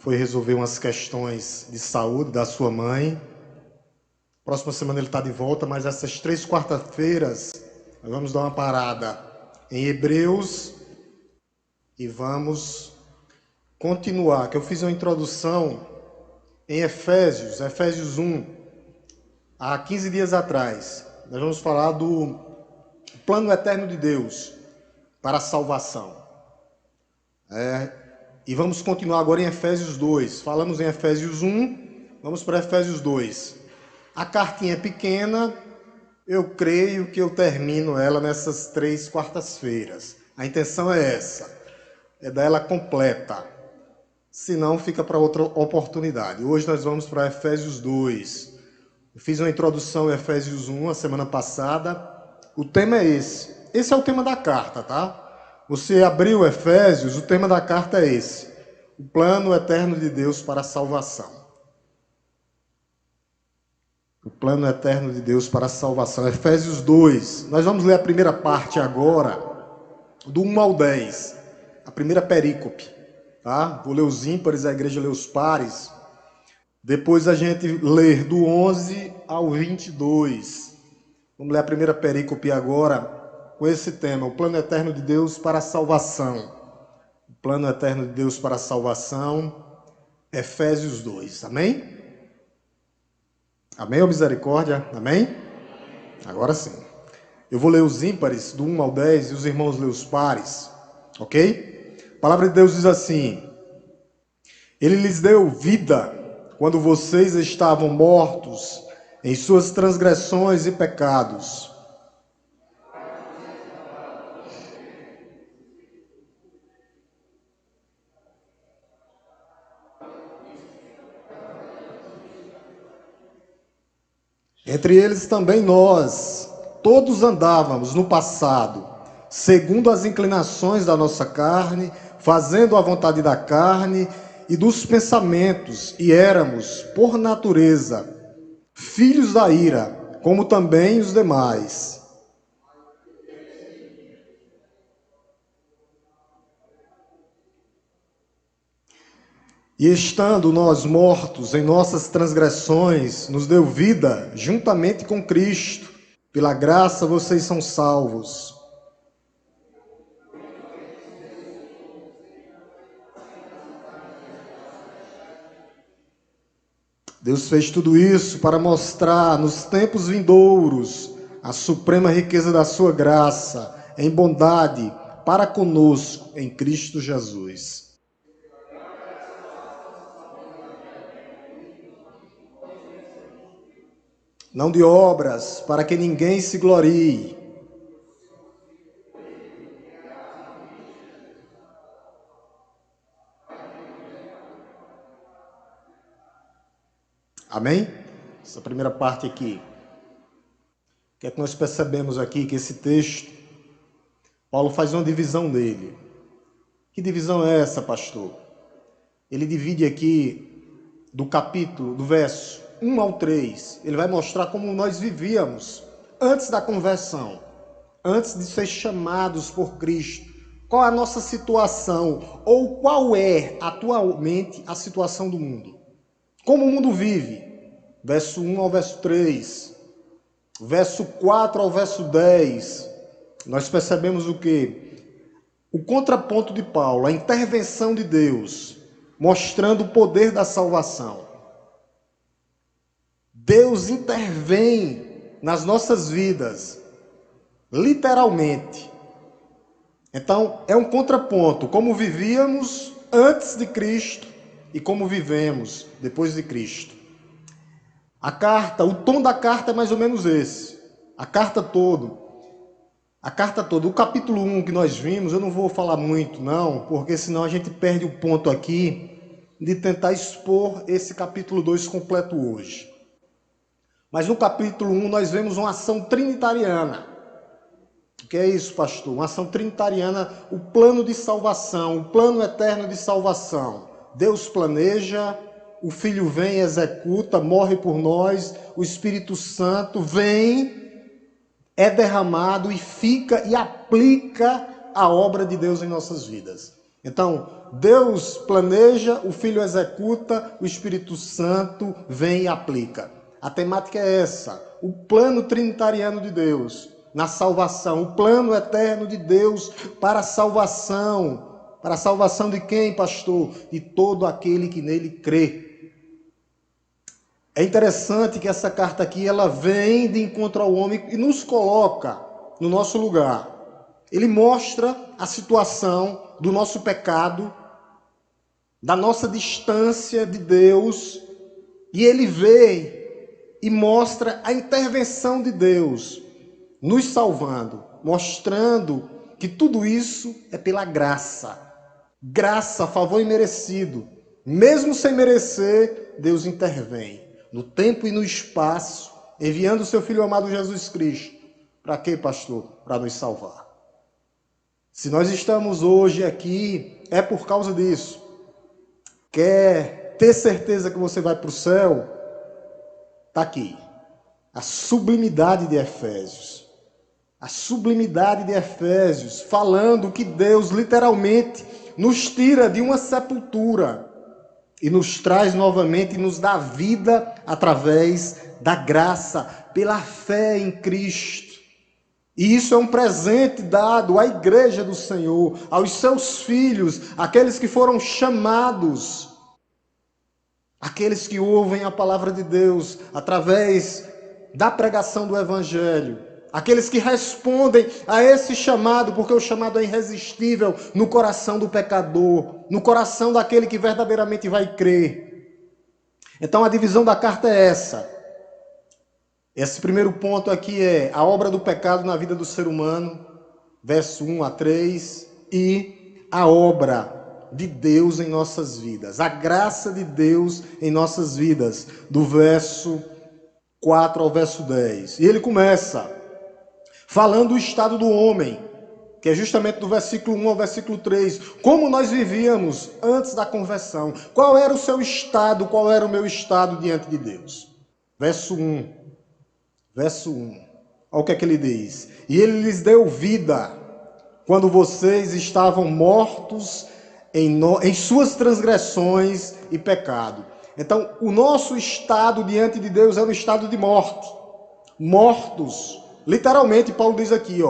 foi resolver umas questões de saúde da sua mãe. Próxima semana ele está de volta, mas essas 3 quarta-feiras nós vamos dar uma parada em Hebreus e vamos continuar, que eu fiz uma introdução em Efésios 1, há 15 dias atrás. Nós vamos falar do plano eterno de Deus para a salvação. E vamos continuar agora em Efésios 2. Falamos em Efésios 1, vamos para Efésios 2. A cartinha é pequena, eu creio que eu termino ela nessas 3 quartas-feiras. A intenção é essa, é dar ela completa. Senão fica para outra oportunidade. Hoje nós vamos para Efésios 2. Eu fiz uma introdução em Efésios 1 a semana passada. O tema é esse. Esse é o tema da carta, tá? Você abriu Efésios, o tema da carta é esse. O plano eterno de Deus para a salvação. O plano eterno de Deus para a salvação. Efésios 2. Nós vamos ler a primeira parte agora, do 1 ao 10. A primeira perícope. Tá? Vou ler os ímpares, a igreja lê os pares. Depois a gente lê do 11 ao 22. Vamos ler a primeira perícope agora com esse tema, o plano eterno de Deus para a salvação. O plano eterno de Deus para a salvação, Efésios 2. Amém? Amém ou misericórdia? Amém? Agora sim. Eu vou ler os ímpares do 1 ao 10 e os irmãos lêem os pares. Ok? A palavra de Deus diz assim: Ele lhes deu vida quando vocês estavam mortos em suas transgressões e pecados. Entre eles também nós, todos andávamos no passado, segundo as inclinações da nossa carne, fazendo a vontade da carne e dos pensamentos, e éramos, por natureza, filhos da ira, como também os demais. E estando nós mortos em nossas transgressões, nos deu vida juntamente com Cristo. Pela graça vocês são salvos. Deus fez tudo isso para mostrar nos tempos vindouros a suprema riqueza da sua graça, em bondade para conosco em Cristo Jesus. Não de obras, para que ninguém se glorie. Amém? Essa primeira parte aqui. O que é que nós percebemos aqui? Que esse texto, Paulo faz uma divisão nele. Que divisão é essa, pastor? Ele divide aqui do capítulo, do verso 1 ao 3, ele vai mostrar como nós vivíamos antes da conversão, antes de ser chamados por Cristo. Qual a nossa situação, ou qual é atualmente a situação do mundo? Como o mundo vive? Verso 1 ao verso 3, verso 4 ao verso 10, nós percebemos o quê? O contraponto de Paulo, a intervenção de Deus, mostrando o poder da salvação. Deus intervém nas nossas vidas, literalmente. Então, é um contraponto, como vivíamos antes de Cristo e como vivemos depois de Cristo. A carta, o tom da carta é mais ou menos esse. A carta toda. O capítulo 1 que nós vimos, eu não vou falar muito não, porque senão a gente perde o ponto aqui de tentar expor esse capítulo 2 completo hoje. Mas no capítulo 1 nós vemos uma ação trinitariana. O que é isso, pastor? Uma ação trinitariana, o plano de salvação, o plano eterno de salvação. Deus planeja, o Filho vem, executa, morre por nós, o Espírito Santo vem, é derramado e fica e aplica a obra de Deus em nossas vidas. Então, Deus planeja, o Filho executa, o Espírito Santo vem e aplica. A temática é essa, o plano trinitariano de Deus na salvação, o plano eterno de Deus para a salvação. Para a salvação de quem, pastor? De todo aquele que nele crê. É interessante que essa carta aqui, ela vem de encontro ao homem e nos coloca no nosso lugar. Ele mostra a situação do nosso pecado, da nossa distância de Deus, e ele vê e mostra a intervenção de Deus, nos salvando, mostrando que tudo isso é pela graça. Graça, favor imerecido. Mesmo sem merecer, Deus intervém no tempo e no espaço, enviando o seu Filho amado Jesus Cristo. Para quê, pastor? Para nos salvar. Se nós estamos hoje aqui, é por causa disso. Quer ter certeza que você vai para o céu? Está aqui. A sublimidade de Efésios. A sublimidade de Efésios, falando que Deus literalmente nos tira de uma sepultura e nos traz novamente e nos dá vida através da graça, pela fé em Cristo. E isso é um presente dado à igreja do Senhor, aos seus filhos, aqueles que foram chamados, aqueles que ouvem a palavra de Deus através da pregação do Evangelho. Aqueles que respondem a esse chamado, porque o chamado é irresistível no coração do pecador, no coração daquele que verdadeiramente vai crer. Então a divisão da carta é essa. Esse primeiro ponto aqui é a obra do pecado na vida do ser humano, verso 1 a 3, e a obra de Deus em nossas vidas, a graça de Deus em nossas vidas, do verso 4 ao verso 10. E ele começa falando do estado do homem, que é justamente do versículo 1 ao versículo 3. Como nós vivíamos antes da conversão. Qual era o seu estado, qual era o meu estado diante de Deus? Verso 1. Verso 1. Olha o que é que ele diz. E ele lhes deu vida, quando vocês estavam mortos em suas transgressões e pecado. Então, o nosso estado diante de Deus é um estado de morte. Mortos. Literalmente, Paulo diz aqui,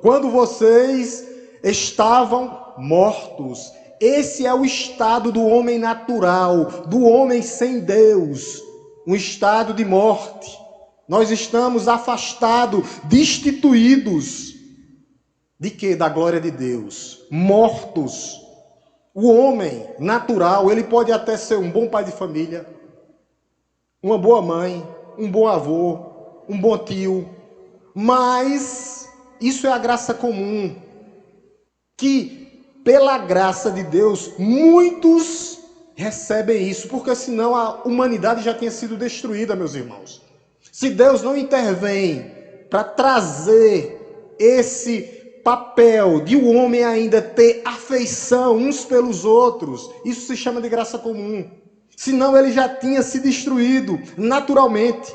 quando vocês estavam mortos. Esse é o estado do homem natural, do homem sem Deus, um estado de morte. Nós estamos afastados, destituídos. De quê? Da glória de Deus. Mortos. O homem natural, ele pode até ser um bom pai de família, uma boa mãe, um bom avô, um bom tio, mas isso é a graça comum, que pela graça de Deus muitos recebem isso, porque senão a humanidade já tinha sido destruída, meus irmãos. Se Deus não intervém para trazer esse papel de o homem ainda ter afeição uns pelos outros, isso se chama de graça comum. Senão ele já tinha se destruído naturalmente.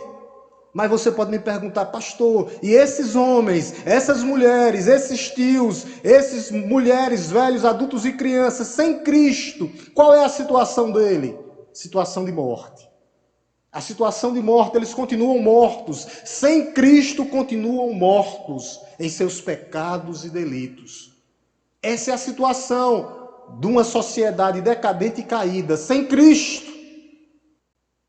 Mas você pode me perguntar, pastor, e esses homens, essas mulheres, esses tios, esses mulheres, velhos, adultos e crianças, sem Cristo, qual é a situação dele? Situação de morte. A situação de morte, eles continuam mortos. Sem Cristo, continuam mortos em seus pecados e delitos. Essa é a situação de uma sociedade decadente e caída. Sem Cristo,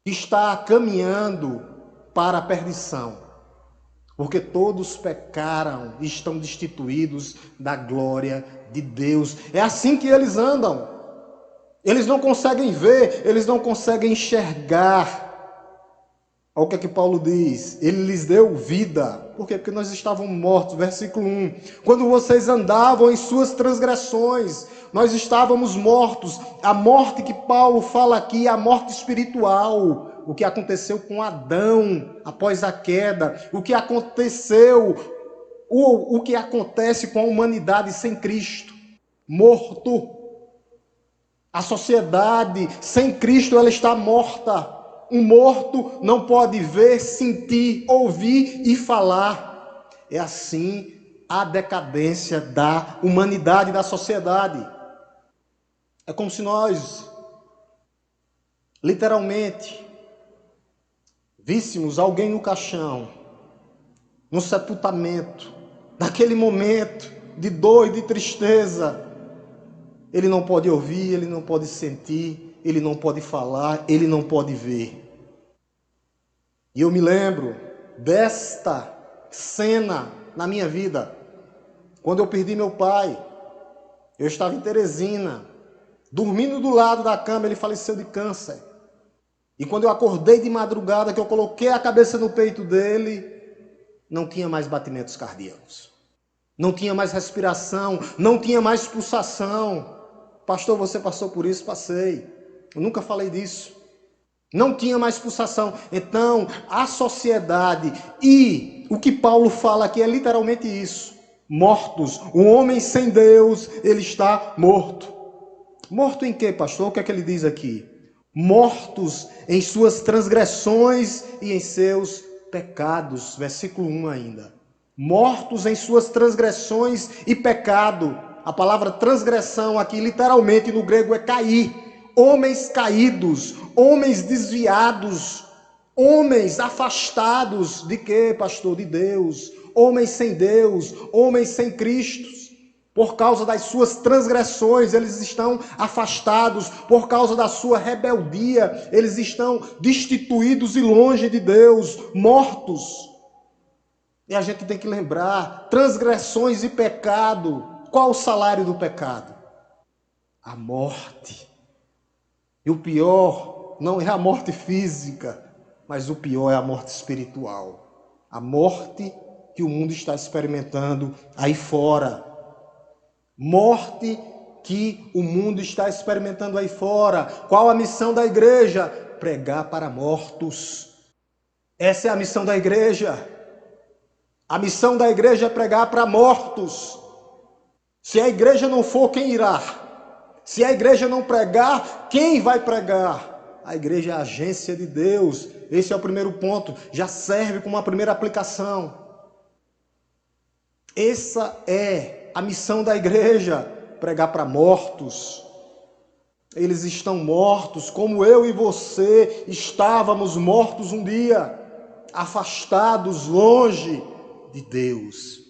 está caminhando para a perdição, porque todos pecaram e estão destituídos da glória de Deus. É assim que eles andam. Eles não conseguem ver, eles não conseguem enxergar. Olha o que é que Paulo diz. Ele lhes deu vida. Por quê? Porque nós estávamos mortos. Versículo 1. Quando vocês andavam em suas transgressões, nós estávamos mortos. A morte que Paulo fala aqui é a morte espiritual. O que aconteceu com Adão após a queda, o que aconteceu, o que acontece com a humanidade sem Cristo, morto. A sociedade sem Cristo, ela está morta. Um morto não pode ver, sentir, ouvir e falar. É assim a decadência da humanidade, da sociedade. É como se nós, literalmente, víssemos alguém no caixão, no sepultamento, naquele momento de dor e de tristeza. Ele não pode ouvir, ele não pode sentir, ele não pode falar, ele não pode ver. E eu me lembro desta cena na minha vida, quando eu perdi meu pai. Eu estava em Teresina, dormindo do lado da cama, ele faleceu de câncer. E quando eu acordei de madrugada, que eu coloquei a cabeça no peito dele, não tinha mais batimentos cardíacos, não tinha mais respiração, não tinha mais pulsação. Pastor, você passou por isso? Passei. Eu nunca falei disso. Não tinha mais pulsação. Então, a sociedade e o que Paulo fala aqui é literalmente isso. Mortos. O homem sem Deus, ele está morto. Morto em quê, pastor? O que é que ele diz aqui? Mortos em suas transgressões e em seus pecados. Versículo 1 ainda. Mortos em suas transgressões e pecado. A palavra transgressão aqui, literalmente, no grego é cair. Homens caídos, homens desviados, homens afastados de quê, pastor? De Deus. Homens sem Deus, homens sem Cristo. Por causa das suas transgressões, eles estão afastados. Por causa da sua rebeldia, eles estão destituídos e longe de Deus, mortos. E a gente tem que lembrar, transgressões e pecado. Qual o salário do pecado? A morte. E o pior não é a morte física, mas o pior é a morte espiritual. A morte que o mundo está experimentando aí fora. Morte que o mundo está experimentando aí fora. Qual a missão da igreja? Pregar para mortos. Essa é a missão da igreja. A missão da igreja é pregar para mortos. Se a igreja não for, quem irá? Se a igreja não pregar, quem vai pregar? A igreja é a agência de Deus. Esse é o primeiro ponto. Já serve como uma primeira aplicação. Essa é a missão da igreja, pregar para mortos. Eles estão mortos, como eu e você estávamos mortos um dia, afastados, longe de Deus.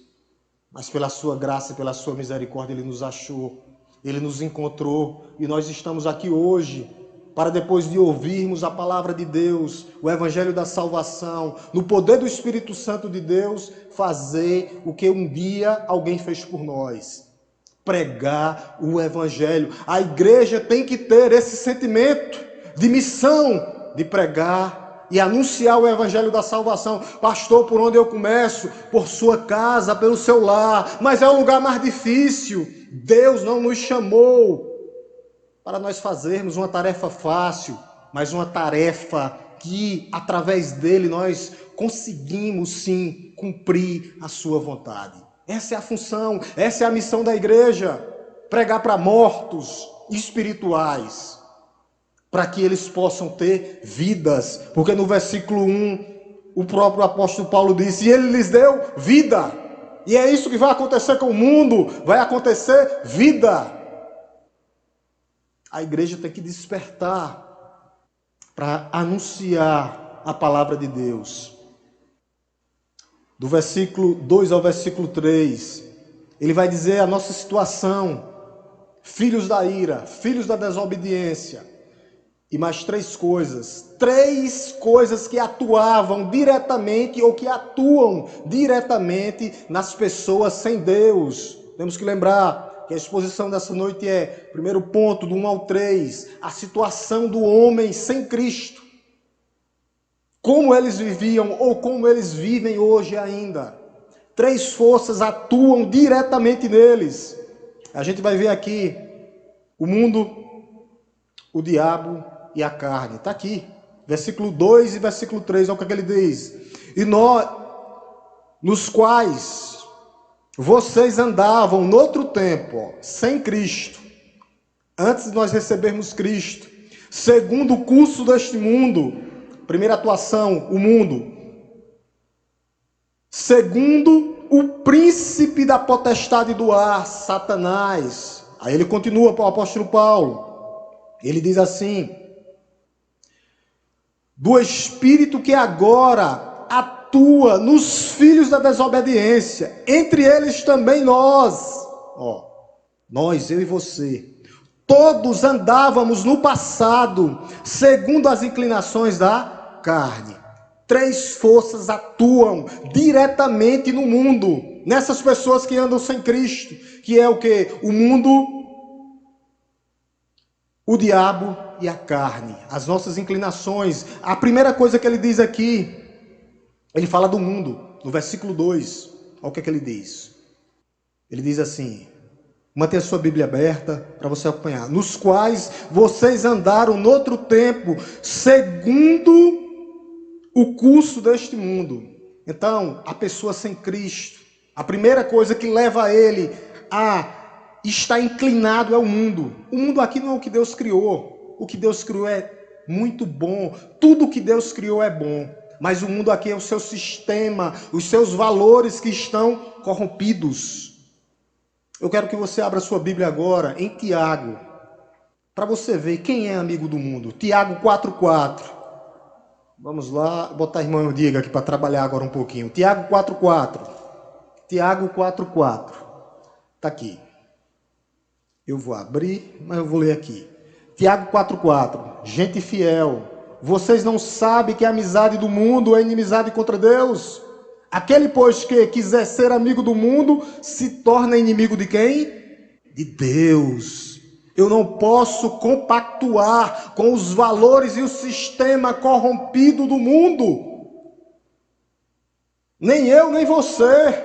Mas pela sua graça e pela sua misericórdia Ele nos achou, Ele nos encontrou e nós estamos aqui hoje para, depois de ouvirmos a palavra de Deus, o Evangelho da salvação, no poder do Espírito Santo de Deus, fazer o que um dia alguém fez por nós, pregar o Evangelho. A igreja tem que ter esse sentimento de missão, de pregar e anunciar o Evangelho da salvação. Pastor, por onde eu começo? Por sua casa, pelo seu lar. Mas é o lugar mais difícil. Deus não nos chamou para nós fazermos uma tarefa fácil, mas uma tarefa que, através dele, nós conseguimos, sim, cumprir a sua vontade. Essa é a função, essa é a missão da igreja. Pregar para mortos espirituais, para que eles possam ter vidas, porque no versículo 1, o próprio apóstolo Paulo disse, e ele lhes deu vida, e é isso que vai acontecer com o mundo, vai acontecer vida. A igreja tem que despertar para anunciar a palavra de Deus. Do versículo 2 ao versículo 3, ele vai dizer a nossa situação, filhos da ira, filhos da desobediência. E mais três coisas que atuavam diretamente ou que atuam diretamente nas pessoas sem Deus. Temos que lembrar que a exposição dessa noite é, primeiro ponto, do 1 ao 3, a situação do homem sem Cristo. Como eles viviam ou como eles vivem hoje ainda. Três forças atuam diretamente neles. A gente vai ver aqui o mundo, o diabo e a carne. Está aqui, versículo 2 e versículo 3, olha o que ele diz. E nós, nos quais vocês andavam no outro tempo, sem Cristo, antes de nós recebermos Cristo, segundo o curso deste mundo, primeira atuação, o mundo, segundo o príncipe da potestade do ar, Satanás. Aí ele continua para o apóstolo Paulo. Ele diz assim: do espírito que agora atua nos filhos da desobediência, entre eles também nós, nós, eu e você, todos andávamos no passado, segundo as inclinações da carne. 3 forças atuam diretamente no mundo, nessas pessoas que andam sem Cristo, que é o quê? O mundo, o diabo e a carne, as nossas inclinações. A primeira coisa que ele diz aqui, ele fala do mundo, no versículo 2, olha o que é que ele diz. Ele diz assim, mantenha a sua Bíblia aberta para você acompanhar. Nos quais vocês andaram no outro tempo, segundo o curso deste mundo. Então, a pessoa sem Cristo, a primeira coisa que leva ele a estar inclinado é o mundo. O mundo aqui não é o que Deus criou. O que Deus criou é muito bom. Tudo que Deus criou é bom. Mas o mundo aqui é o seu sistema, os seus valores que estão corrompidos. Eu quero que você abra sua Bíblia agora em Tiago, para você ver quem é amigo do mundo. Tiago 4,4. Vamos lá, botar a irmã Diga aqui para trabalhar agora um pouquinho. Tiago 4,4. Tiago 4,4. Está aqui. Eu vou abrir, mas eu vou ler aqui. Tiago 4,4. Gente fiel, vocês não sabem que a amizade do mundo é inimizade contra Deus? Aquele, pois, que quiser ser amigo do mundo, se torna inimigo de quem? De Deus. Eu não posso compactuar com os valores e o sistema corrompido do mundo. Nem eu, nem você.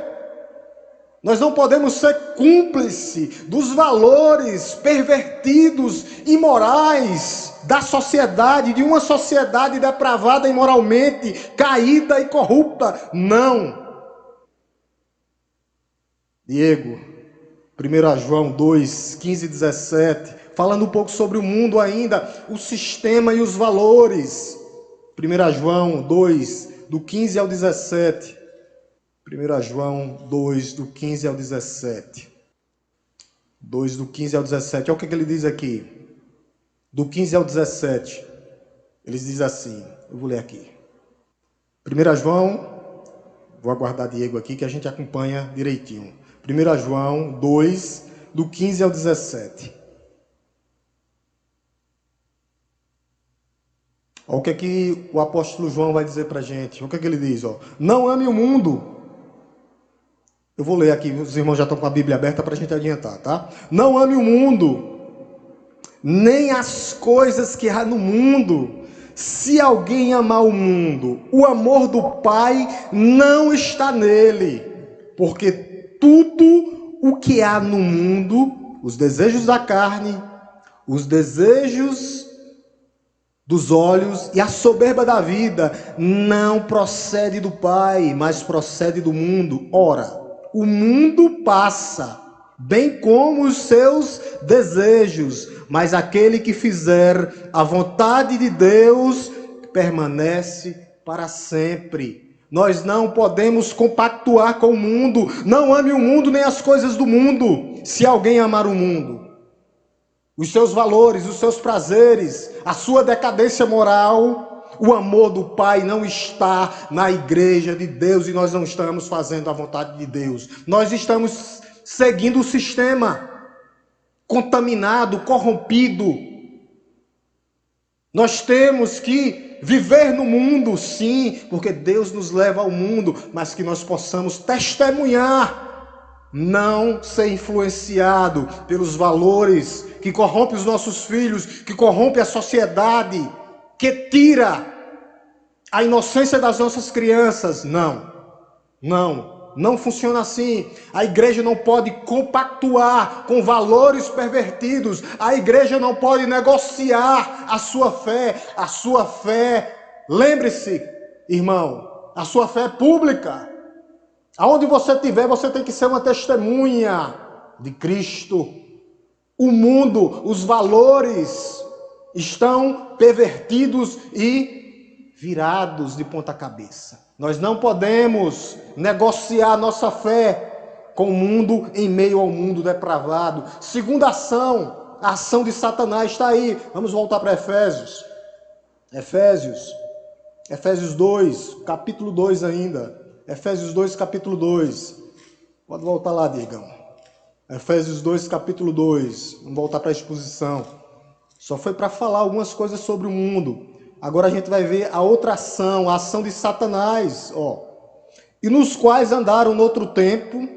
Nós não podemos ser cúmplice dos valores pervertidos, imorais da sociedade, de uma sociedade depravada imoralmente, caída e corrupta. Não. Diego, 1 João 2, 15 e 17, falando um pouco sobre o mundo ainda, o sistema e os valores. 1 João 2, do 15 ao 17. 1 João 2, do 15 ao 17. 2, do 15 ao 17. Olha o que ele diz aqui. Do 15 ao 17. Ele diz assim, eu vou ler aqui. 1 João, vou aguardar Diego aqui que a gente acompanha direitinho. 1 João 2, do 15 ao 17. Olha o que o apóstolo João vai dizer para a gente. Olha o que ele diz. Não ame o mundo. Eu vou ler aqui, os irmãos já estão com a Bíblia aberta para a gente adiantar, tá? Não ame o mundo, nem as coisas que há no mundo. Se alguém amar o mundo, o amor do Pai não está nele. Porque tudo o que há no mundo, os desejos da carne, os desejos dos olhos e a soberba da vida, não procede do Pai, mas procede do mundo. Ora, o mundo passa, bem como os seus desejos, mas aquele que fizer a vontade de Deus permanece para sempre. Nós não podemos compactuar com o mundo. Não ame o mundo nem as coisas do mundo. Se alguém amar o mundo, os seus valores, os seus prazeres, a sua decadência moral, o amor do Pai não está na igreja de Deus e nós não estamos fazendo a vontade de Deus. Nós estamos seguindo o sistema contaminado, corrompido. Nós temos que viver no mundo, sim, porque Deus nos leva ao mundo, mas que nós possamos testemunhar, não ser influenciado pelos valores que corrompem os nossos filhos, que corrompe a sociedade, que tira a inocência das nossas crianças. Não funciona assim. A igreja não pode compactuar com valores pervertidos. A igreja não pode negociar a sua fé. A sua fé, lembre-se, irmão, a sua fé é pública. Aonde você estiver, você tem que ser uma testemunha de Cristo. O mundo, os valores estão pervertidos e virados de ponta cabeça. Nós não podemos negociar nossa fé com o mundo em meio ao mundo depravado. Segunda ação, A ação de Satanás está aí. Vamos voltar para Efésios. Efésios 2, capítulo 2 ainda. Efésios 2, capítulo 2. Pode voltar lá, Diegão. Efésios 2, capítulo 2. Vamos voltar para a exposição. Só foi para falar algumas coisas sobre o mundo. Agora a gente vai ver a outra ação, a ação de Satanás. E nos quais andaram no outro tempo,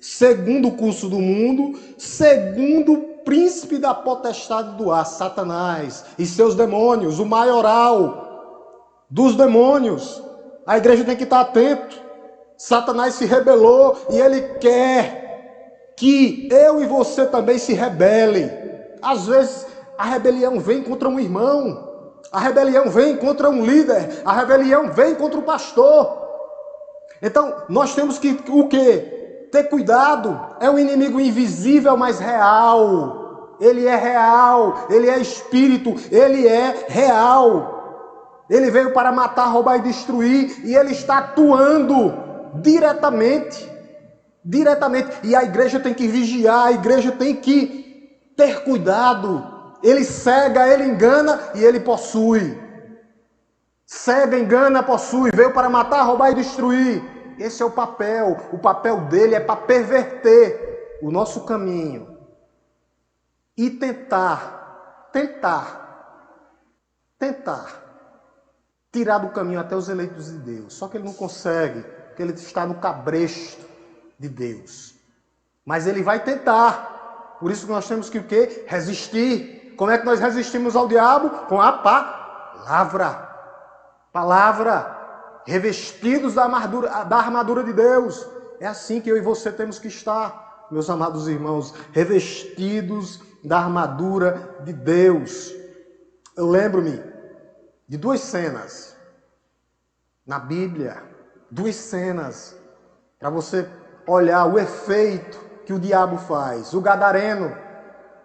segundo o curso do mundo, segundo o príncipe da potestade do ar, Satanás e seus demônios, o maioral dos demônios. A igreja tem que estar atento. Satanás se rebelou e ele quer que eu e você também se rebelem. Às vezes a rebelião vem contra um irmão, a rebelião vem contra um líder, a rebelião vem contra o pastor. Então nós temos que o quê? Ter cuidado. É um inimigo invisível, mas real. Ele é real, ele é espírito, ele é real. Ele veio para matar, roubar e destruir, e ele está atuando diretamente. E a igreja tem que vigiar, a igreja tem que ter cuidado. Ele cega, ele engana e ele possui. Cega, engana, possui. Veio para matar, roubar e destruir. Esse é o papel. O papel dele é para perverter o nosso caminho e tentar tirar do caminho até os eleitos de Deus. Só que ele não consegue, porque ele está no cabresto de Deus. Mas ele vai tentar. Por isso que nós temos que o quê? Resistir. Como é que nós resistimos ao diabo? Com a palavra. Revestidos da armadura de Deus. É assim que eu e você temos que estar, meus amados irmãos, revestidos da armadura de Deus. Eu lembro-me de duas cenas na Bíblia, duas cenas para você olhar o efeito que o diabo faz. O gadareno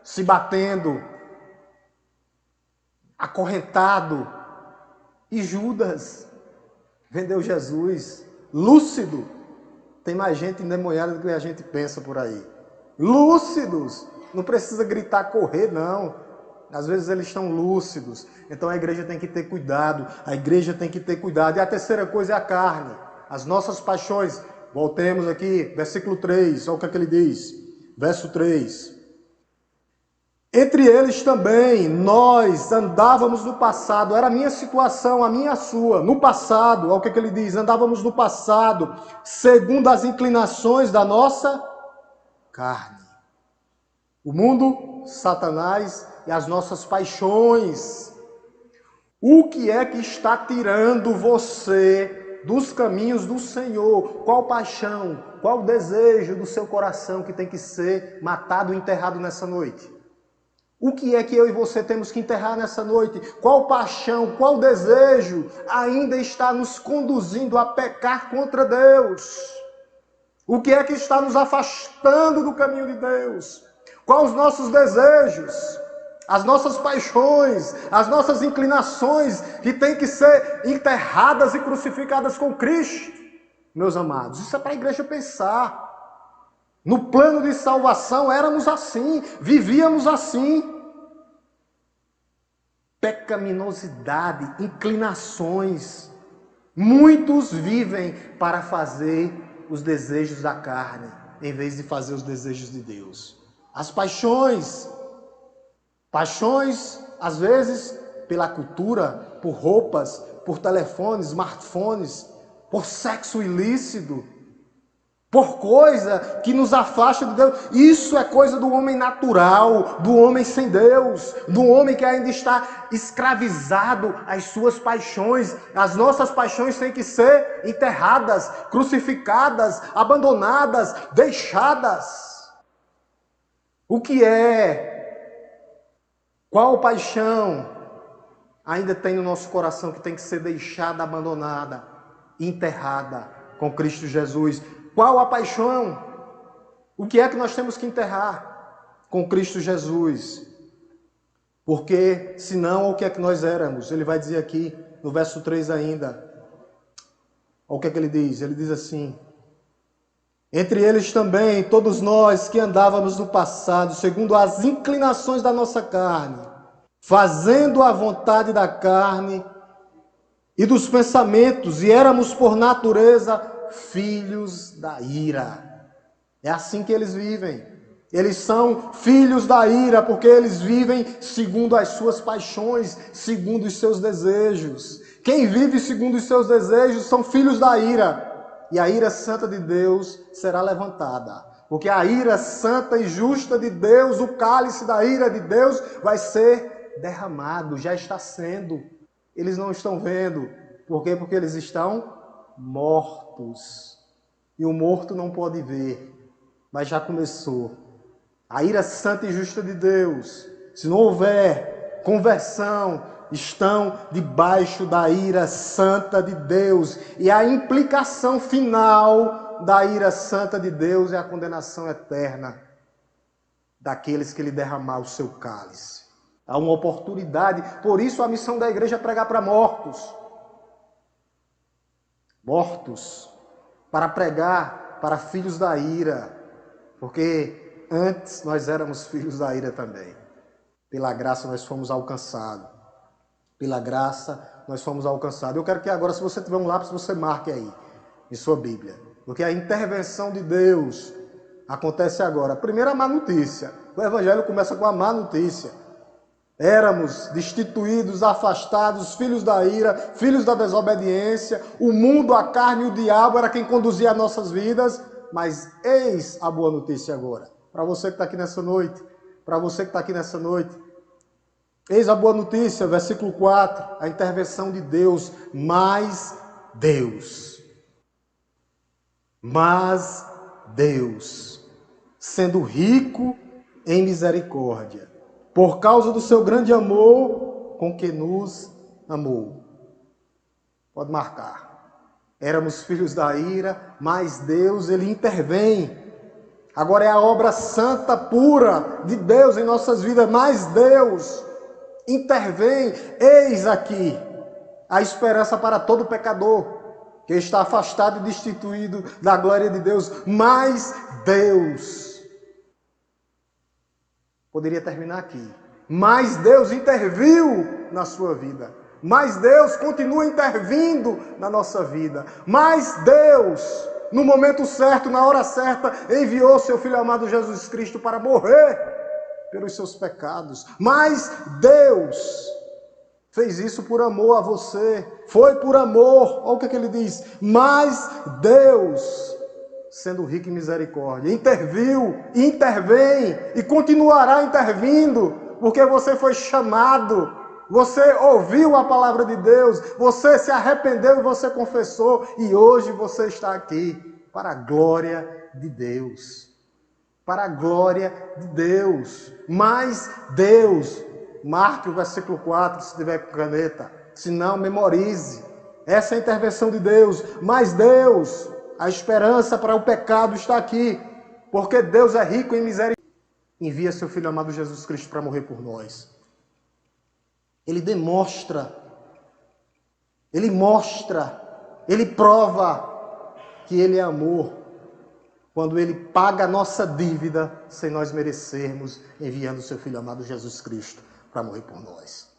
se batendo, acorrentado, e Judas vendeu Jesus, lúcido. Tem mais gente endemoniada do que a gente pensa por aí. Lúcidos. Não precisa gritar, correr, não. Às vezes eles estão lúcidos. Então a igreja tem que ter cuidado. E a terceira coisa é a carne. As nossas paixões. Voltemos aqui, versículo 3. Olha o que é que ele diz. Verso 3. Entre eles também, nós andávamos no passado, era a minha situação, a minha, a sua, no passado, olha o que ele diz, andávamos no passado, segundo as inclinações da nossa carne. O mundo, Satanás e as nossas paixões. O que é que está tirando você dos caminhos do Senhor? Qual paixão, qual desejo do seu coração que tem que ser matado e enterrado nessa noite? O que é que eu e você temos que enterrar nessa noite? Qual paixão, qual desejo ainda está nos conduzindo a pecar contra Deus? O que é que está nos afastando do caminho de Deus? Quais os nossos desejos, as nossas paixões, as nossas inclinações que têm que ser enterradas e crucificadas com Cristo? Meus amados, isso é para a igreja pensar. No plano de salvação éramos assim, vivíamos assim. Pecaminosidade, inclinações. Muitos vivem para fazer os desejos da carne, em vez de fazer os desejos de Deus. As paixões, às vezes, pela cultura, por roupas, por telefones, smartphones, por sexo ilícito, por coisa que nos afasta de Deus. Isso é coisa do homem natural, do homem sem Deus, do homem que ainda está escravizado às suas paixões. As nossas paixões têm que ser enterradas, crucificadas, abandonadas, deixadas. O que é? Qual paixão ainda tem no nosso coração que tem que ser deixada, abandonada, enterrada com Cristo Jesus? Qual a paixão? O que é que nós temos que enterrar com Cristo Jesus? Porque, senão, o que é que nós éramos? Ele vai dizer aqui, no verso 3 ainda. Olha o que é que ele diz? Ele diz assim: Entre eles também, todos nós que andávamos no passado, segundo as inclinações da nossa carne, fazendo a vontade da carne e dos pensamentos, e éramos por natureza filhos da ira. É assim que eles vivem. Eles são filhos da ira, porque eles vivem segundo as suas paixões, segundo os seus desejos. Quem vive segundo os seus desejos são filhos da ira. E a ira santa de Deus será levantada. Porque a ira santa e justa de Deus, o cálice da ira de Deus, vai ser derramado, já está sendo. Eles não estão vendo. Por quê? Porque eles estão mortos. E o morto não pode ver, mas já começou. A ira santa e justa de Deus, se não houver conversão, estão debaixo da ira santa de Deus. E a implicação final da ira santa de Deus é a condenação eterna daqueles que lhe derramar o seu cálice. Há uma oportunidade, por isso a missão da igreja é pregar para mortos. Mortos, para pregar para filhos da ira, porque antes nós éramos filhos da ira também. Pela graça nós fomos alcançados. Pela graça nós fomos alcançados. Eu quero que agora, se você tiver um lápis, você marque aí, em sua Bíblia. Porque a intervenção de Deus acontece agora. Primeiro a má notícia. O Evangelho começa com a má notícia. Éramos destituídos, afastados, filhos da ira, filhos da desobediência. O mundo, a carne e o diabo era quem conduzia as nossas vidas. Mas eis a boa notícia agora. Para você que está aqui nessa noite. Para você que está aqui nessa noite. Eis a boa notícia, versículo 4. A intervenção de Deus. Mas Deus, sendo rico em misericórdia, por causa do seu grande amor com que nos amou. Pode marcar. Éramos filhos da ira, mas Deus, Ele intervém. Agora é a obra santa, pura de Deus em nossas vidas, mas Deus intervém. Eis aqui a esperança para todo pecador que está afastado e destituído da glória de Deus. Mas Deus... Poderia terminar aqui. Mas Deus interviu na sua vida. Mas Deus continua intervindo na nossa vida. Mas Deus, no momento certo, na hora certa, enviou seu Filho amado Jesus Cristo para morrer pelos seus pecados. Mas Deus fez isso por amor a você. Foi por amor. Olha o que ele diz. Mas Deus, sendo rico em misericórdia, interviu, intervém e continuará intervindo, porque você foi chamado, você ouviu a palavra de Deus, você se arrependeu e você confessou, e hoje você está aqui para a glória de Deus. Para a glória de Deus. Mas Deus, marque o versículo 4, se tiver com caneta, se não, memorize. Essa é a intervenção de Deus. Mas Deus, a esperança para o pecado está aqui, porque Deus é rico em misericórdia. Envia seu Filho amado Jesus Cristo para morrer por nós. Ele demonstra, ele mostra, ele prova que ele é amor, quando ele paga a nossa dívida sem nós merecermos, enviando seu Filho amado Jesus Cristo para morrer por nós.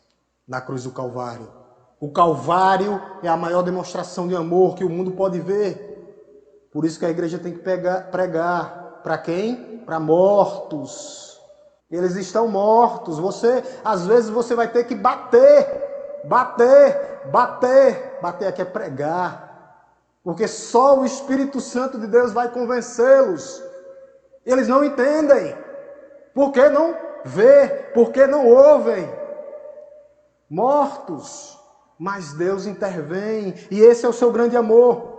Na cruz do Calvário. O Calvário é a maior demonstração de amor que o mundo pode ver. Por isso que a igreja tem que pregar. Para quem? Para mortos. Eles estão mortos. Às vezes você vai ter que bater. Bater aqui é pregar. Porque só o Espírito Santo de Deus vai convencê-los. Eles não entendem. Por que não vê? Por que não ouvem? Mortos. Mas Deus intervém. E esse é o seu grande amor.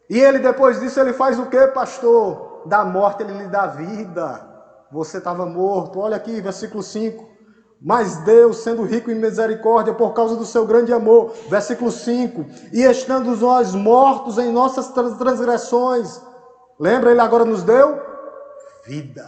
E ele, depois disso, ele faz o quê, pastor? Da morte ele lhe dá vida. Você estava morto. Olha aqui, versículo 5. Mas Deus, sendo rico em misericórdia, por causa do seu grande amor. Versículo 5. E estando nós mortos em nossas transgressões. Lembra, ele agora nos deu vida.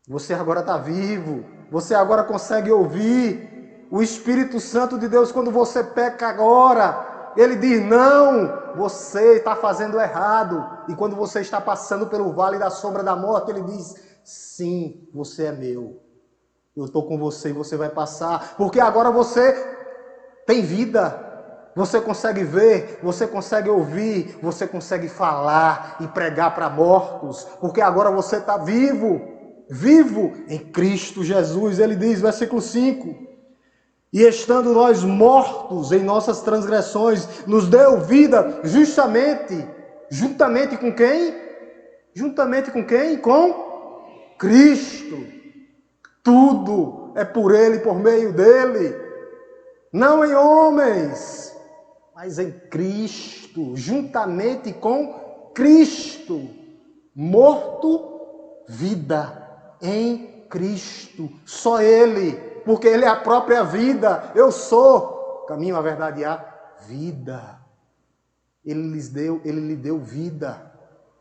Você agora está vivo. Você agora consegue ouvir o Espírito Santo de Deus quando você peca agora. Ele diz, não, você está fazendo errado. E quando você está passando pelo vale da sombra da morte, ele diz, sim, você é meu. Eu estou com você e você vai passar. Porque agora você tem vida. Você consegue ver, você consegue ouvir, você consegue falar e pregar para mortos. Porque agora você está vivo. Vivo em Cristo Jesus. Ele diz, versículo 5. E estando nós mortos em nossas transgressões, nos deu vida juntamente com quem? Juntamente com quem? Com Cristo. Tudo é por Ele, por meio dEle. Não em homens, mas em Cristo. Juntamente com Cristo. Morto, vida em Cristo. Só Ele. Porque Ele é a própria vida. Eu sou caminho, a verdade e a vida. Ele lhe deu vida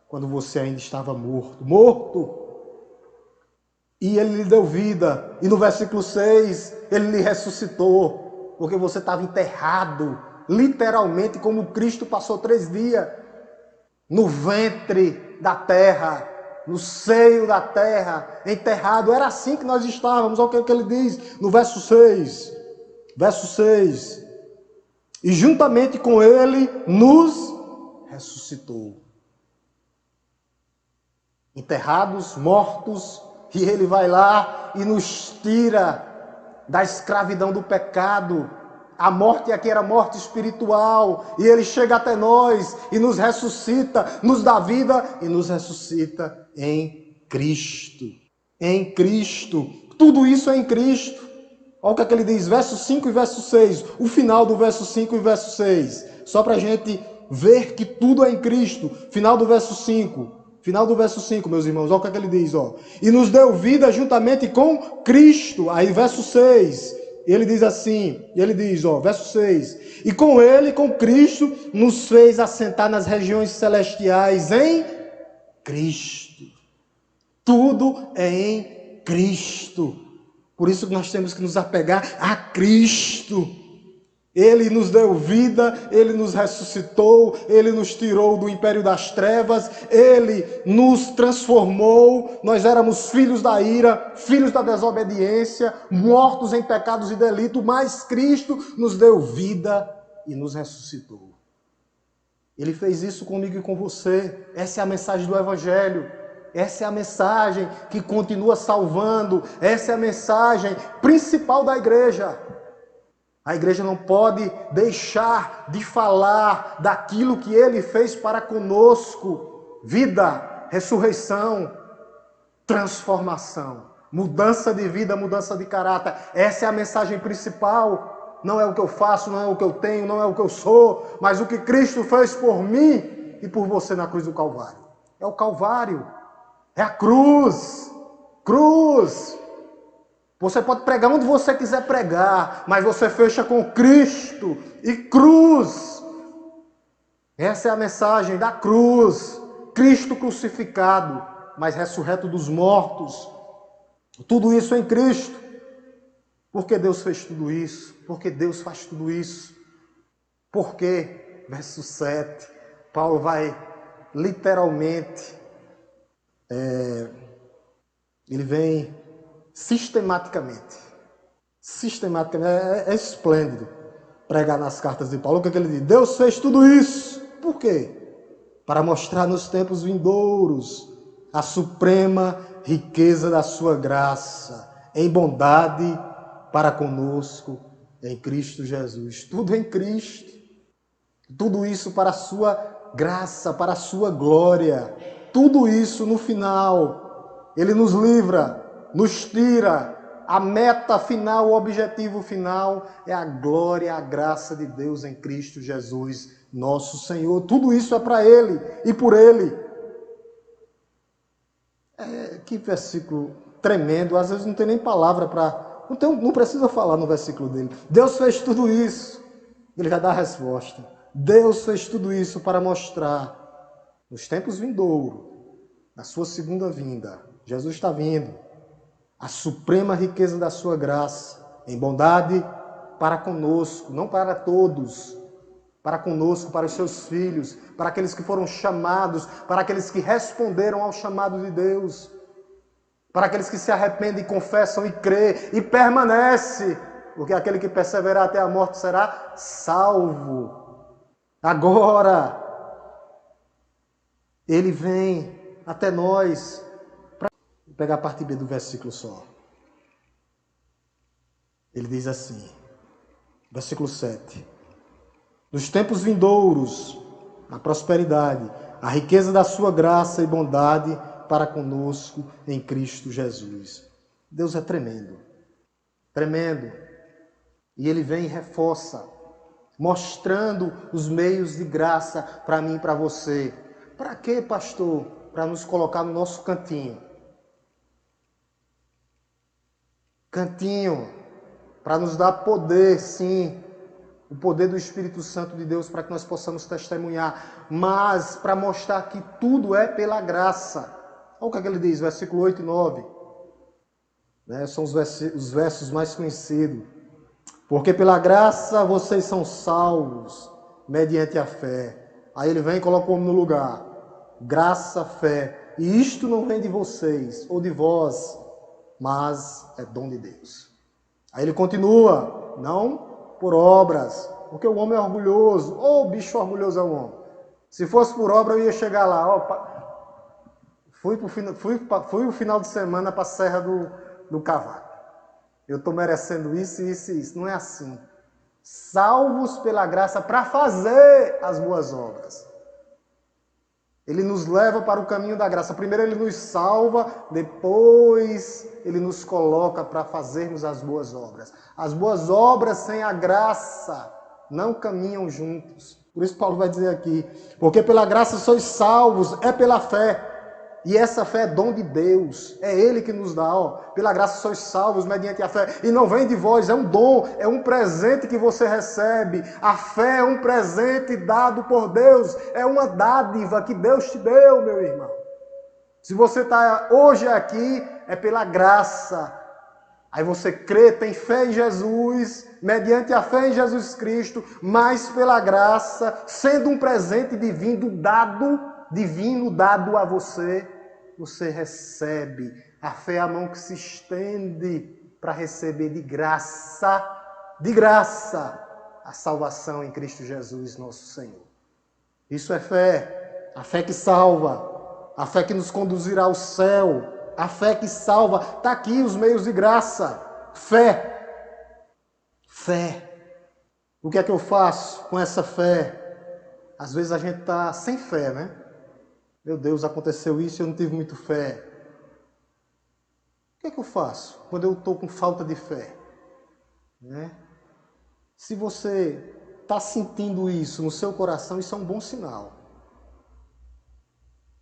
quando você ainda estava morto. E Ele lhe deu vida. E no versículo 6, Ele lhe ressuscitou. Porque você estava enterrado, literalmente, como Cristo passou 3 dias no ventre da terra, no seio da terra, enterrado. Era assim que nós estávamos. Olha o que ele diz no verso 6. Verso 6. E juntamente com ele nos ressuscitou. Enterrados, mortos, e ele vai lá e nos tira da escravidão do pecado. A morte aqui era morte espiritual, e ele chega até nós e nos ressuscita, nos dá vida e nos ressuscita em Cristo. Em Cristo. Tudo isso é em Cristo. Olha o que ele diz, verso 5 e verso 6. O final do verso 5 e verso 6. Só para a gente ver que tudo é em Cristo. Final do verso 5. Final do verso 5, meus irmãos. Olha o que ele diz. Ó. E nos deu vida juntamente com Cristo. Aí verso 6. Ele diz assim, verso 6. E com ele, com Cristo, nos fez assentar nas regiões celestiais em Cristo. Tudo é em Cristo. Por isso que nós temos que nos apegar a Cristo. Ele nos deu vida, Ele nos ressuscitou, Ele nos tirou do império das trevas, Ele nos transformou. Nós éramos filhos da ira, filhos da desobediência, mortos em pecados e delitos, mas Cristo nos deu vida e nos ressuscitou. Ele fez isso comigo e com você. Essa é a mensagem do Evangelho. Essa é a mensagem que continua salvando. Essa é a mensagem principal da igreja. A igreja não pode deixar de falar daquilo que Ele fez para conosco. Vida, ressurreição, transformação, mudança de vida, mudança de caráter. Essa é a mensagem principal. Não é o que eu faço, não é o que eu tenho, não é o que eu sou, mas o que Cristo fez por mim e por você na cruz do Calvário. É o Calvário, é a cruz. Cruz. Você pode pregar onde você quiser pregar, mas você fecha com Cristo e cruz. Essa é a mensagem da cruz. Cristo crucificado, mas ressurreto dos mortos. Tudo isso em Cristo. Porque Deus fez tudo isso? Porque Deus faz tudo isso? Porque, verso 7, Paulo vai literalmente, ele vem sistematicamente, é esplêndido pregar nas cartas de Paulo. O que ele diz? Deus fez tudo isso. Por quê? Para mostrar nos tempos vindouros a suprema riqueza da sua graça, em bondade para conosco, em Cristo Jesus. Tudo em Cristo. Tudo isso para a sua graça, para a sua glória. Tudo isso no final, Ele nos livra, nos tira. A meta final, o objetivo final é a glória, a graça de Deus em Cristo Jesus, nosso Senhor. Tudo isso é para Ele e por Ele. Que versículo tremendo. Às vezes não tem nem palavra para... Não precisa falar no versículo dele. Deus fez tudo isso. Ele já dá a resposta. Deus fez tudo isso para mostrar, nos tempos vindouros, na sua segunda vinda, Jesus está vindo, a suprema riqueza da sua graça, em bondade para conosco, não para todos, para conosco, para os seus filhos, para aqueles que foram chamados, para aqueles que responderam ao chamado de Deus, para aqueles que se arrependem, confessam e crê e permanece, porque aquele que perseverar até a morte será salvo. Agora, ele vem até nós. Vou pegar a parte B do versículo só. Ele diz assim, versículo 7. Nos tempos vindouros, a prosperidade, a riqueza da sua graça e bondade para conosco em Cristo Jesus. Deus é tremendo. Tremendo. E ele vem e reforça, mostrando os meios de graça para mim e para você. Para quê, pastor? Para nos colocar no nosso cantinho. Cantinho. Para nos dar poder, sim. O poder do Espírito Santo de Deus para que nós possamos testemunhar. Mas para mostrar que tudo é pela graça. Olha o que ele diz, versículo 8 e 9. São os versos mais conhecidos. Porque pela graça vocês são salvos, mediante a fé. Aí ele vem e coloca o homem no lugar. Graça, fé. E isto não vem de vocês ou de vós, mas é dom de Deus. Aí ele continua, não por obras, porque o homem é orgulhoso. Ô, bicho orgulhoso é o homem. Se fosse por obra, eu ia chegar lá. Fui o final de semana para a Serra do Cavaco. Eu estou merecendo isso, isso e isso. Não é assim. Salvos pela graça para fazer as boas obras. Ele nos leva para o caminho da graça. Primeiro ele nos salva, depois ele nos coloca para fazermos as boas obras. As boas obras sem a graça não caminham juntos. Por isso Paulo vai dizer aqui, porque pela graça sois salvos, é pela fé. E essa fé é dom de Deus, é Ele que nos dá, pela graça sois salvos mediante a fé, e não vem de vós, é um dom, é um presente que você recebe. A fé é um presente dado por Deus, é uma dádiva que Deus te deu, meu irmão. Se você está hoje aqui, é pela graça. Aí você crê, tem fé em Jesus, mediante a fé em Jesus Cristo, mas pela graça, sendo um presente divino dado a você, você recebe. A fé é a mão que se estende para receber de graça, a salvação em Cristo Jesus, nosso Senhor. Isso é fé, a fé que salva, a fé que nos conduzirá ao céu, a fé que salva. Está aqui os meios de graça. Fé. O que é que eu faço com essa fé? Às vezes a gente está sem fé, né? Meu Deus, aconteceu isso e eu não tive muito fé. O que é que eu faço quando eu estou com falta de fé? Se você está sentindo isso no seu coração, isso é um bom sinal.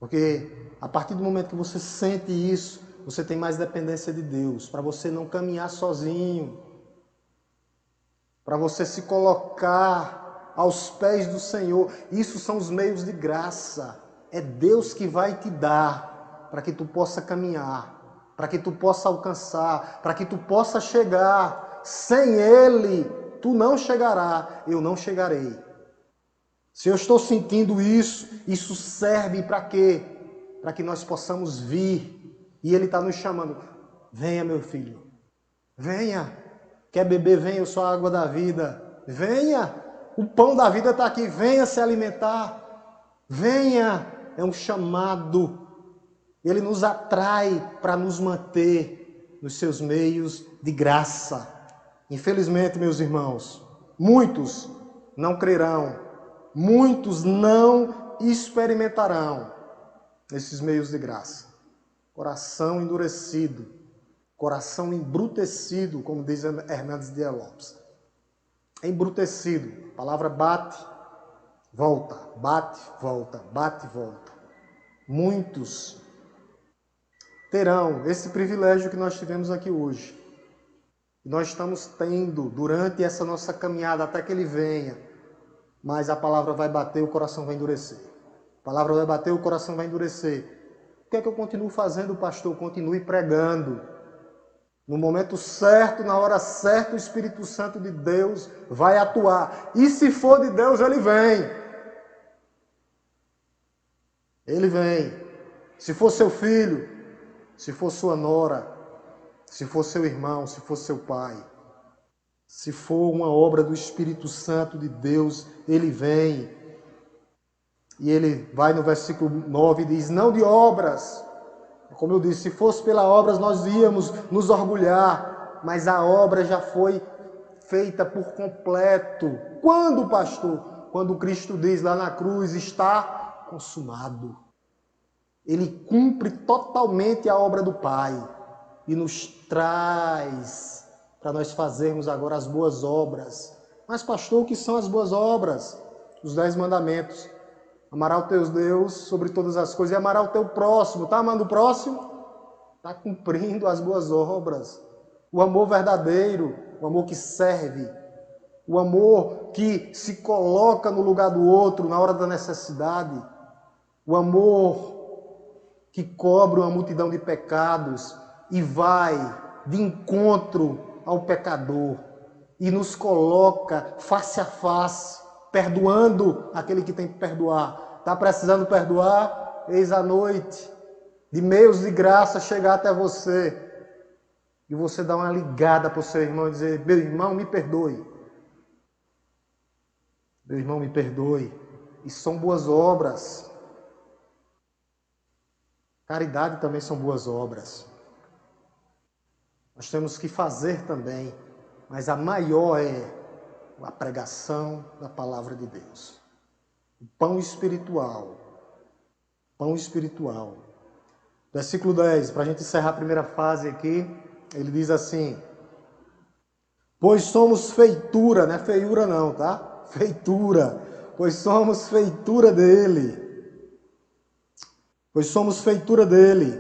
Porque a partir do momento que você sente isso, você tem mais dependência de Deus, para você não caminhar sozinho, para você se colocar aos pés do Senhor. Isso são os meios de graça. É Deus que vai te dar para que tu possa caminhar, para que tu possa alcançar, para que tu possa chegar. Sem Ele, tu não chegará, eu não chegarei. Se eu estou sentindo isso, isso serve para quê? Para que nós possamos vir. E Ele está nos chamando. Venha, meu filho. Venha. Quer beber? Venha, eu sou a água da vida. Venha. O pão da vida está aqui. Venha se alimentar. Venha. É um chamado. Ele nos atrai para nos manter nos seus meios de graça. Infelizmente, meus irmãos, muitos não crerão. Muitos não experimentarão esses meios de graça. Coração endurecido, coração embrutecido, como diz Hernandes Dias Lopes. Embrutecido, a palavra bate, volta, bate, volta, bate, volta. Muitos terão esse privilégio que nós tivemos aqui hoje. Nós estamos tendo durante essa nossa caminhada até que Ele venha. Mas a palavra vai bater, o coração vai endurecer. A palavra vai bater, o coração vai endurecer. O que é que eu continuo fazendo, pastor? Continue pregando. No momento certo, na hora certa, o Espírito Santo de Deus vai atuar. E se for de Deus, ele vem. Ele vem. Se for seu filho, se for sua nora, se for seu irmão, se for seu pai, se for uma obra do Espírito Santo de Deus, ele vem. E ele vai no versículo 9 e diz, não de obras. Como eu disse, se fosse pela obras nós íamos nos orgulhar, mas a obra já foi feita por completo. Quando, pastor? Quando Cristo diz lá na cruz, está consumado. Ele cumpre totalmente a obra do Pai e nos traz para nós fazermos agora as boas obras. Mas, pastor, o que são as boas obras? Os 10 mandamentos. Amará o teu Deus sobre todas as coisas e amará o teu próximo. Está amando o próximo? Está cumprindo as boas obras. O amor verdadeiro, o amor que serve, o amor que se coloca no lugar do outro na hora da necessidade, o amor que cobre uma multidão de pecados e vai de encontro ao pecador e nos coloca face a face, perdoando aquele que tem que perdoar. Está precisando perdoar? Eis a noite de meios de graça chegar até você. E você dá uma ligada para o seu irmão e dizer, meu irmão, me perdoe. Meu irmão, me perdoe. Isso são boas obras. Caridade também são boas obras. Nós temos que fazer também, mas a maior é a pregação da palavra de Deus. O pão espiritual. Pão espiritual. Versículo 10, para a gente encerrar a primeira fase aqui, ele diz assim, pois somos feitura, não é feiura não, tá? Feitura, pois somos feitura dele. Pois somos feitura dele,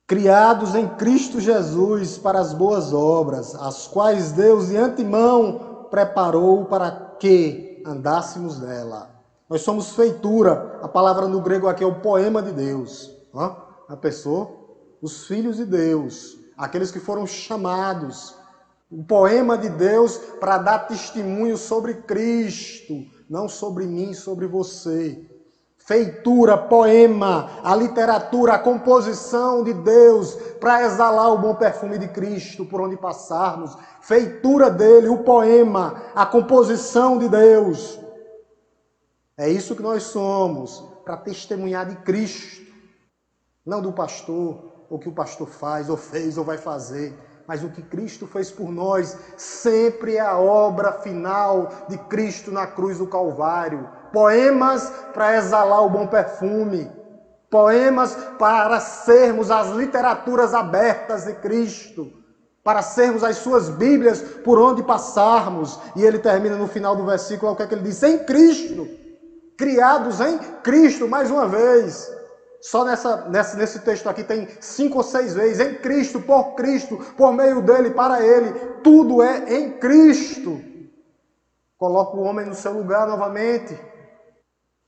criados em Cristo Jesus para as boas obras, as quais Deus de antemão preparou para que andássemos nela. Nós somos feitura, a palavra no grego aqui é o poema de Deus. A pessoa, os filhos de Deus, aqueles que foram chamados, o poema de Deus para dar testemunho sobre Cristo, não sobre mim, sobre você. Feitura, poema, a literatura, a composição de Deus para exalar o bom perfume de Cristo por onde passarmos. Feitura dele, o poema, a composição de Deus. É isso que nós somos, para testemunhar de Cristo. Não do pastor, o que o pastor faz, ou fez, ou vai fazer. Mas o que Cristo fez por nós sempre é a obra final de Cristo na cruz do Calvário. Poemas para exalar o bom perfume. Poemas para sermos as literaturas abertas de Cristo. Para sermos as suas Bíblias por onde passarmos. E ele termina no final do versículo, o que é que ele diz? Em Cristo. Criados em Cristo, mais uma vez. Só nesse texto aqui tem 5 ou 6 vezes. Em Cristo, por meio dele, para ele. Tudo é em Cristo. Coloca o homem no seu lugar novamente.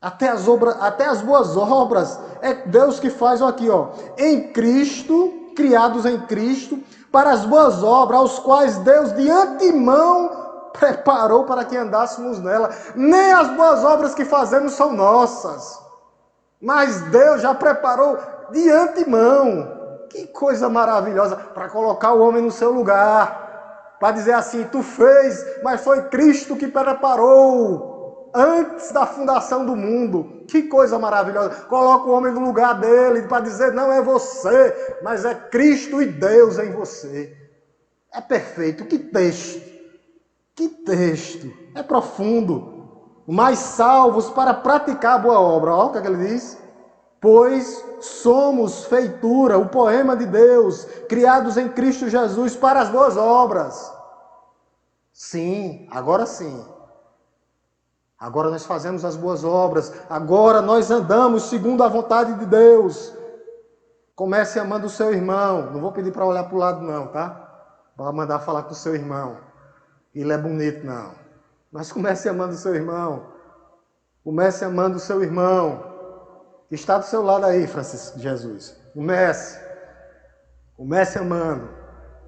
Até as boas obras. É Deus que faz aqui, ó. Em Cristo, criados em Cristo, para as boas obras, aos quais Deus de antemão preparou para que andássemos nela. Nem as boas obras que fazemos são nossas. Mas Deus já preparou de antemão. Que coisa maravilhosa para colocar o homem no seu lugar. Para dizer assim, tu fez, mas foi Cristo que preparou antes da fundação do mundo. Que coisa maravilhosa. Coloca o homem no lugar dele para dizer, não é você, mas é Cristo e Deus em você. É perfeito. Que texto. Que texto. É profundo. Mas salvos para praticar a boa obra. Olha o que ele diz. Pois somos feitura, o poema de Deus, criados em Cristo Jesus para as boas obras. Sim, agora sim. Agora nós fazemos as boas obras. Agora nós andamos segundo a vontade de Deus. Comece amando o seu irmão. Não vou pedir para olhar para o lado não, tá? Vai mandar falar com o seu irmão. Ele é bonito, não. Mas comece amando o seu irmão. Comece amando o seu irmão. Que está do seu lado aí, Francisco Jesus. Comece. Comece amando.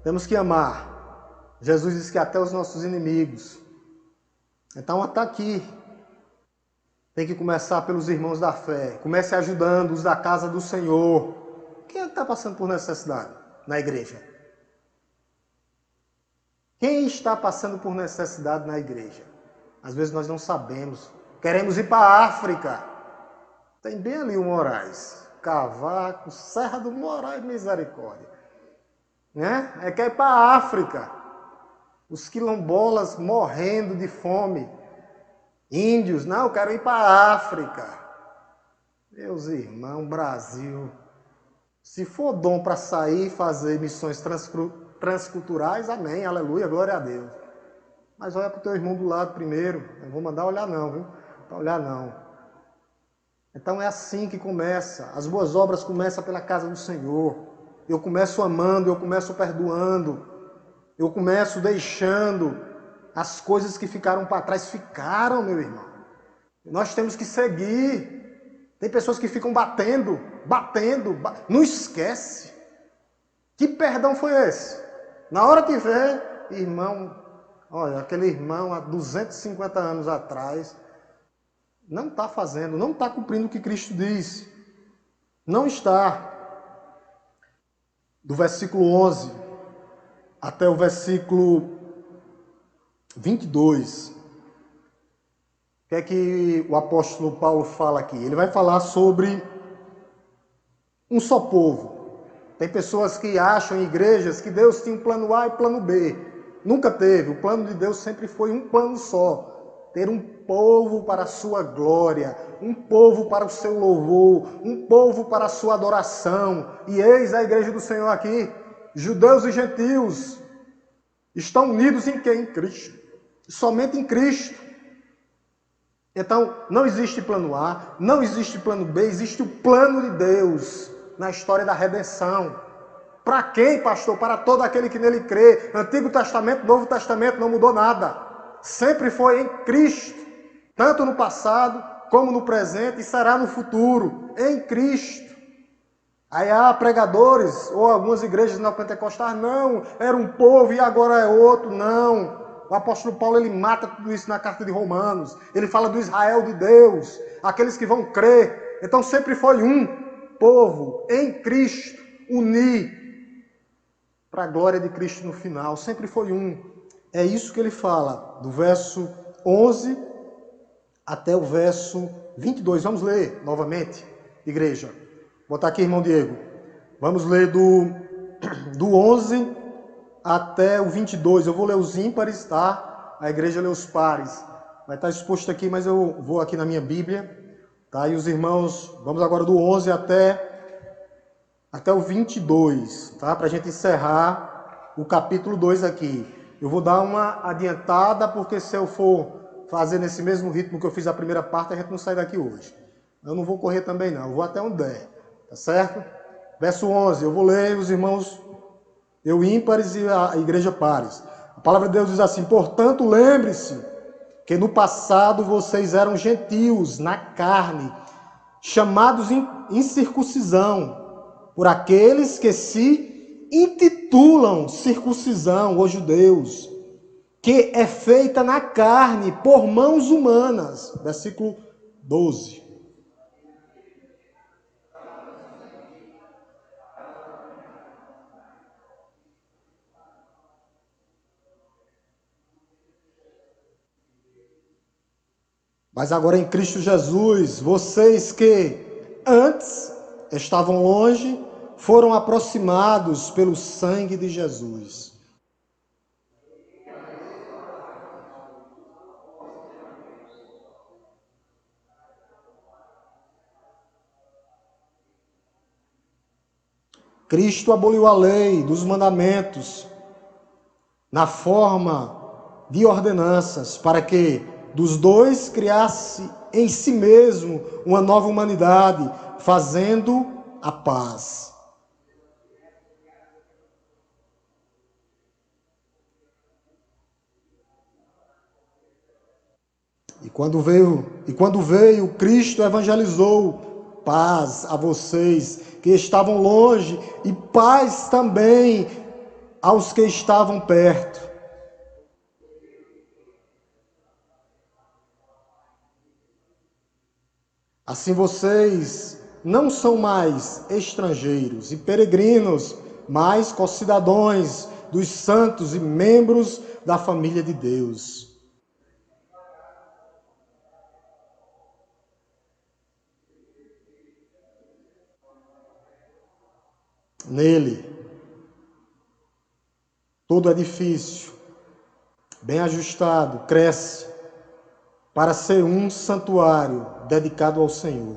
Temos que amar. Jesus disse que até os nossos inimigos. Então, até aqui, tem que começar pelos irmãos da fé. Comece ajudando os da casa do Senhor. Quem é que está passando por necessidade na igreja? Quem está passando por necessidade na igreja? Às vezes nós não sabemos. Queremos ir para a África. Tem bem ali o Moraes. Cavaco, Serra do Moraes, misericórdia. Né? Quer ir para a África. Os quilombolas morrendo de fome. Índios, não, eu quero ir para a África. Meus irmãos, Brasil. Se for dom para sair e fazer missões transculturais, amém, aleluia, glória a Deus. Mas olha para o teu irmão do lado primeiro. Não vou mandar olhar não, viu? Para olhar não. Então é assim que começa. As boas obras começam pela casa do Senhor. Eu começo amando, eu começo perdoando. Eu começo deixando as coisas que ficaram para trás. Ficaram, meu irmão. Nós temos que seguir. Tem pessoas que ficam batendo. Não esquece. Que perdão foi esse? Na hora que vê, irmão, olha, aquele irmão há 250 anos atrás, não está fazendo, não está cumprindo o que Cristo diz. Não está. Do versículo 11 até o versículo 22. O que é que o apóstolo Paulo fala aqui? Ele vai falar sobre um só povo. Tem pessoas que acham em igrejas que Deus tinha um plano A e plano B. Nunca teve. O plano de Deus sempre foi um plano só. Ter um povo para a sua glória, um povo para o seu louvor, um povo para a sua adoração. E eis a igreja do Senhor aqui. Judeus e gentios estão unidos em quem? Em Cristo. Somente em Cristo. Então, não existe plano A, não existe plano B, existe o plano de Deus na história da redenção. Para quem, pastor? Para todo aquele que nele crê. Antigo Testamento, Novo Testamento, não mudou nada. Sempre foi em Cristo, tanto no passado como no presente e será no futuro, em Cristo. Aí há pregadores ou algumas igrejas neopentecostais, não, era um povo e agora é outro, não. O apóstolo Paulo, ele mata tudo isso na carta de Romanos. Ele fala do Israel de Deus, aqueles que vão crer. Então sempre foi um povo em Cristo, unir para a glória de Cristo no final. Sempre foi um. É isso que ele fala, do verso 11 até o verso 22. Vamos ler novamente, igreja. Vou botar aqui, irmão Diego. Vamos ler do 11 até o 22. Eu vou ler os ímpares, tá? A igreja lê os pares. Vai estar exposto aqui, mas eu vou aqui na minha Bíblia. Tá? E os irmãos, vamos agora do 11 até o 22, tá? Para a gente encerrar o capítulo 2 aqui. Eu vou dar uma adiantada, porque se eu for fazer nesse mesmo ritmo que eu fiz a primeira parte, a gente não sai daqui hoje. Eu não vou correr também não, eu vou até onde der, tá certo? Verso 11, eu vou ler os irmãos, eu ímpares e a igreja pares. A palavra de Deus diz assim: portanto, lembre-se que no passado vocês eram gentios na carne, chamados em circuncisão, por aqueles que se intitulam circuncisão, os judeus, que é feita na carne por mãos humanas. Versículo 12. Mas agora em Cristo Jesus, vocês que antes estavam longe, foram aproximados pelo sangue de Jesus. Cristo aboliu a lei dos mandamentos na forma de ordenanças, para que dos dois criasse em si mesmo uma nova humanidade, fazendo a paz. E quando veio, Cristo evangelizou paz a vocês que estavam longe, e paz também aos que estavam perto. Assim vocês não são mais estrangeiros e peregrinos, mas concidadãos dos santos e membros da família de Deus. Nele, todo edifício, bem ajustado, cresce para ser um santuário dedicado ao Senhor.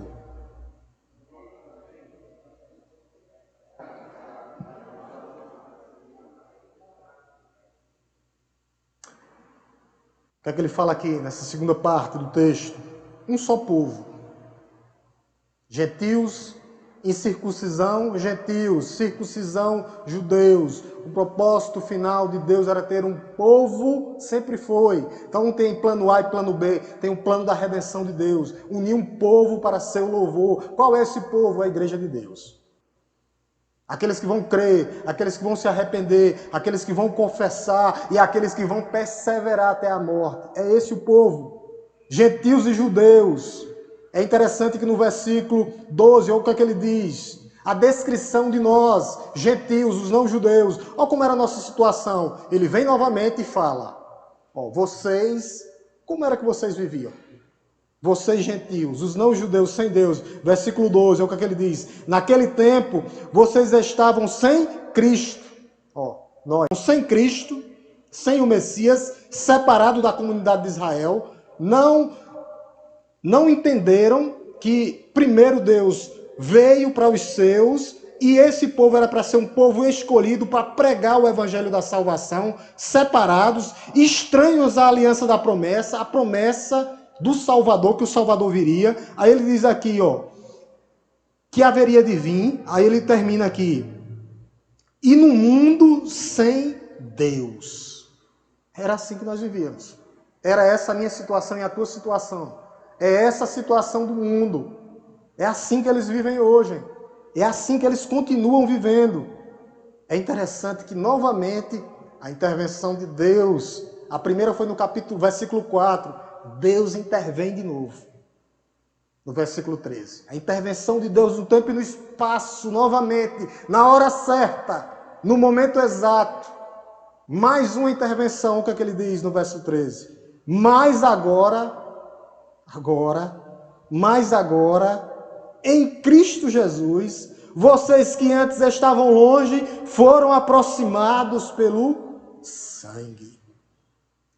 O que é que ele fala aqui nessa segunda parte do texto? Um só povo. Gentios, incircuncisão, gentios, circuncisão, judeus. O propósito final de Deus era ter um povo, sempre foi. Então não tem plano A e plano B, tem um plano da redenção de Deus. Unir um povo para seu louvor. Qual é esse povo? A igreja de Deus. Aqueles que vão crer, aqueles que vão se arrepender, aqueles que vão confessar e aqueles que vão perseverar até a morte. É esse o povo. Gentios e judeus. É interessante que no versículo 12, olha o que é que ele diz. A descrição de nós, gentios, os não-judeus. Olha como era a nossa situação. Ele vem novamente e fala. Vocês, como era que vocês viviam? Vocês gentios, os não-judeus sem Deus. Versículo 12, olha o que é que ele diz. Naquele tempo, vocês estavam sem Cristo. Nós, sem Cristo, sem o Messias, separado da comunidade de Israel. Não entenderam que primeiro Deus veio para os seus e esse povo era para ser um povo escolhido para pregar o evangelho da salvação, separados, estranhos à aliança da promessa, a promessa do Salvador, que o Salvador viria. Aí ele diz aqui, que haveria de vir, aí ele termina aqui, e no mundo sem Deus. Era assim que nós vivíamos. Era essa a minha situação e a tua situação. É essa a situação do mundo. É assim que eles vivem hoje. É assim que eles continuam vivendo. É interessante que, novamente, a intervenção de Deus, a primeira foi no versículo 4, Deus intervém de novo. No versículo 13. A intervenção de Deus no tempo e no espaço, novamente, na hora certa, no momento exato. Mais uma intervenção, o que é que ele diz no verso 13? Mas agora, em Cristo Jesus, vocês que antes estavam longe, foram aproximados pelo sangue.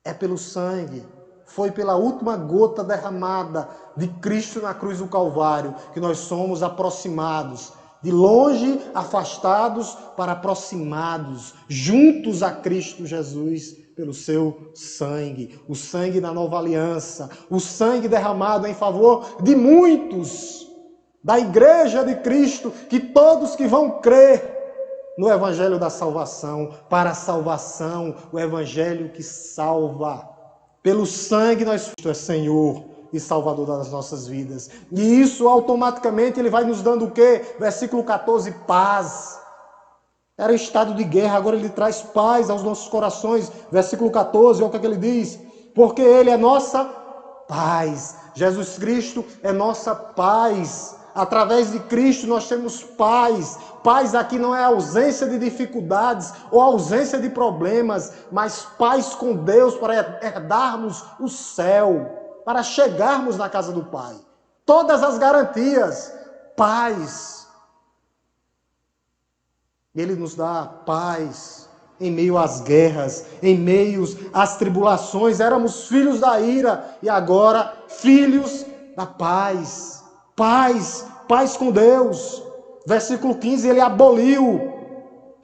É pelo sangue. Foi pela última gota derramada de Cristo na cruz do Calvário que nós somos aproximados. De longe, afastados, para aproximados, juntos a Cristo Jesus, pelo seu sangue. O sangue da nova aliança. O sangue derramado em favor de muitos, da igreja de Cristo, que todos que vão crer no evangelho da salvação, para a salvação, o evangelho que salva. Pelo sangue nós Cristo é Senhor e Salvador das nossas vidas. E isso automaticamente ele vai nos dando o quê? Versículo 14, paz. Era estado de guerra, agora ele traz paz aos nossos corações. Versículo 14, olha o que ele diz. Porque ele é nossa paz. Jesus Cristo é nossa paz. Através de Cristo nós temos paz. Paz aqui não é ausência de dificuldades ou ausência de problemas, mas paz com Deus para herdarmos o céu, para chegarmos na casa do Pai. Todas as garantias, paz. Ele nos dá paz em meio às guerras, em meio às tribulações. Éramos filhos da ira e agora filhos da paz. Paz com Deus. Versículo 15, ele aboliu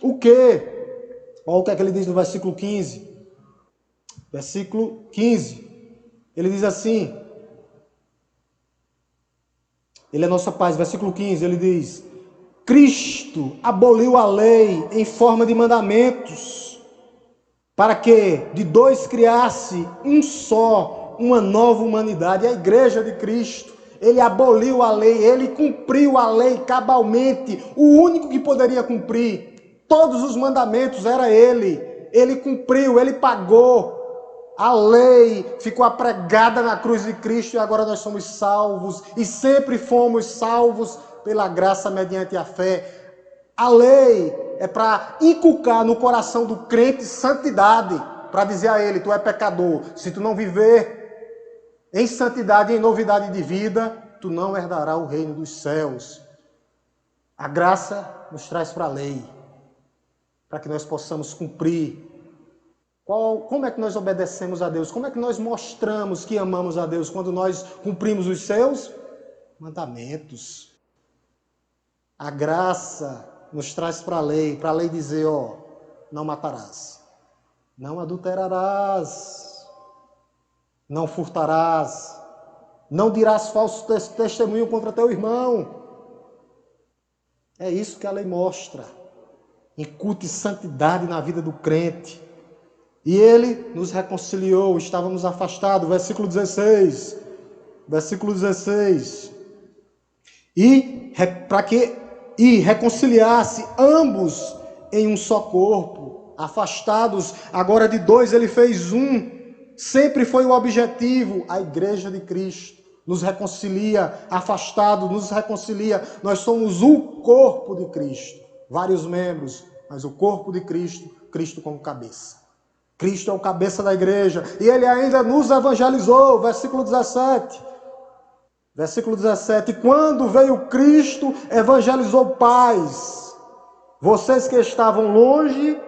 o quê? Olha o que é que ele diz no versículo 15. Versículo 15. Ele diz assim, ele é nossa paz. Versículo 15, ele diz, Cristo aboliu a lei em forma de mandamentos, para que de dois criasse um só, uma nova humanidade, a igreja de Cristo. Ele aboliu a lei, ele cumpriu a lei cabalmente. O único que poderia cumprir todos os mandamentos era ele. Ele cumpriu, ele pagou. A lei ficou apregada na cruz de Cristo e agora nós somos salvos. E sempre fomos salvos pela graça mediante a fé. A lei é para inculcar no coração do crente santidade, para dizer a ele, tu é pecador. Se tu não viver em santidade e em novidade de vida, tu não herdará o reino dos céus. A graça nos traz para a lei, para que nós possamos cumprir. Como é que nós obedecemos a Deus? Como é que nós mostramos que amamos a Deus? Quando nós cumprimos os seus mandamentos. A graça nos traz para a lei dizer, não matarás, não adulterarás, não furtarás, não dirás falso testemunho contra teu irmão. É isso que a lei mostra. Incute santidade na vida do crente. E ele nos reconciliou, estávamos afastados. Versículo 16. Versículo 16. E reconciliasse ambos em um só corpo, afastados, agora de dois ele fez um. Sempre foi o objetivo, a igreja de Cristo. Nos reconcilia, afastado, nos reconcilia. Nós somos o corpo de Cristo. Vários membros, mas o corpo de Cristo, Cristo como cabeça. Cristo é o cabeça da igreja. E ele ainda nos evangelizou. Versículo 17. Versículo 17. Quando veio Cristo, evangelizou paz. Vocês que estavam longe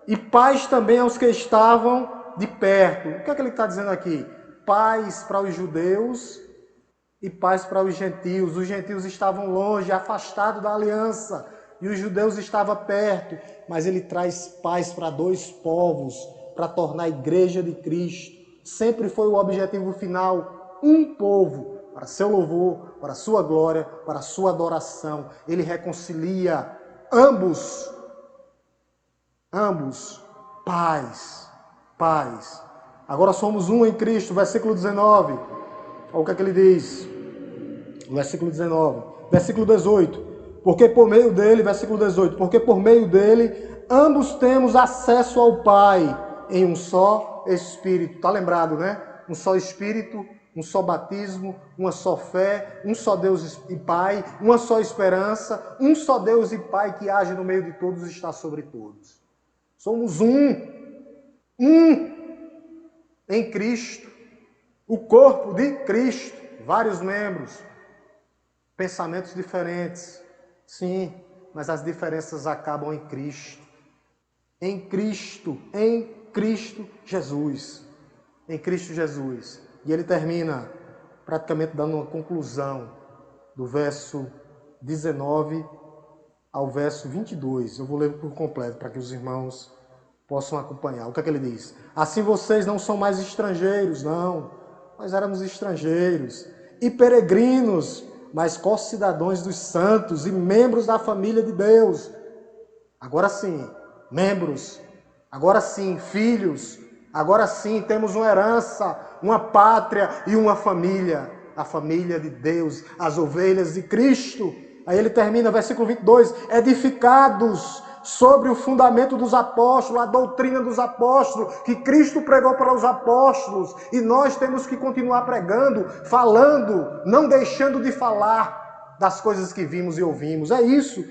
e paz também aos que estavam de perto. O que é que ele está dizendo aqui? Paz para os judeus e paz para os gentios. Os gentios estavam longe, afastados da aliança, e os judeus estavam perto. Mas ele traz paz para dois povos, para tornar a igreja de Cristo. Sempre foi o objetivo final, um povo, para seu louvor, para sua glória, para sua adoração. Ele reconcilia ambos, paz. Agora somos um em Cristo, versículo 19. Olha o que é que ele diz. Versículo 19. Versículo 18. Porque por meio dele, versículo 18. Porque por meio dele, ambos temos acesso ao Pai em um só Espírito. Está lembrado, né? Um só Espírito, um só batismo, uma só fé, um só Deus e Pai, uma só esperança, um só Deus e Pai que age no meio de todos e está sobre todos. Somos um em Cristo, o corpo de Cristo, vários membros, pensamentos diferentes, sim, mas as diferenças acabam em Cristo. Em Cristo Jesus. Em Cristo Jesus. E ele termina praticamente dando uma conclusão do verso 19 ao verso 22. Eu vou ler por completo para que os irmãos possam acompanhar. O que é que ele diz? Assim vocês não são mais estrangeiros, não. Nós éramos estrangeiros e peregrinos, mas co-cidadãos dos santos e membros da família de Deus. Agora sim, membros. Agora sim, filhos. Agora sim, temos uma herança, uma pátria e uma família. A família de Deus, as ovelhas de Cristo. Aí ele termina, versículo 22, edificados sobre o fundamento dos apóstolos, a doutrina dos apóstolos, que Cristo pregou para os apóstolos, e nós temos que continuar pregando, falando, não deixando de falar das coisas que vimos e ouvimos. É isso,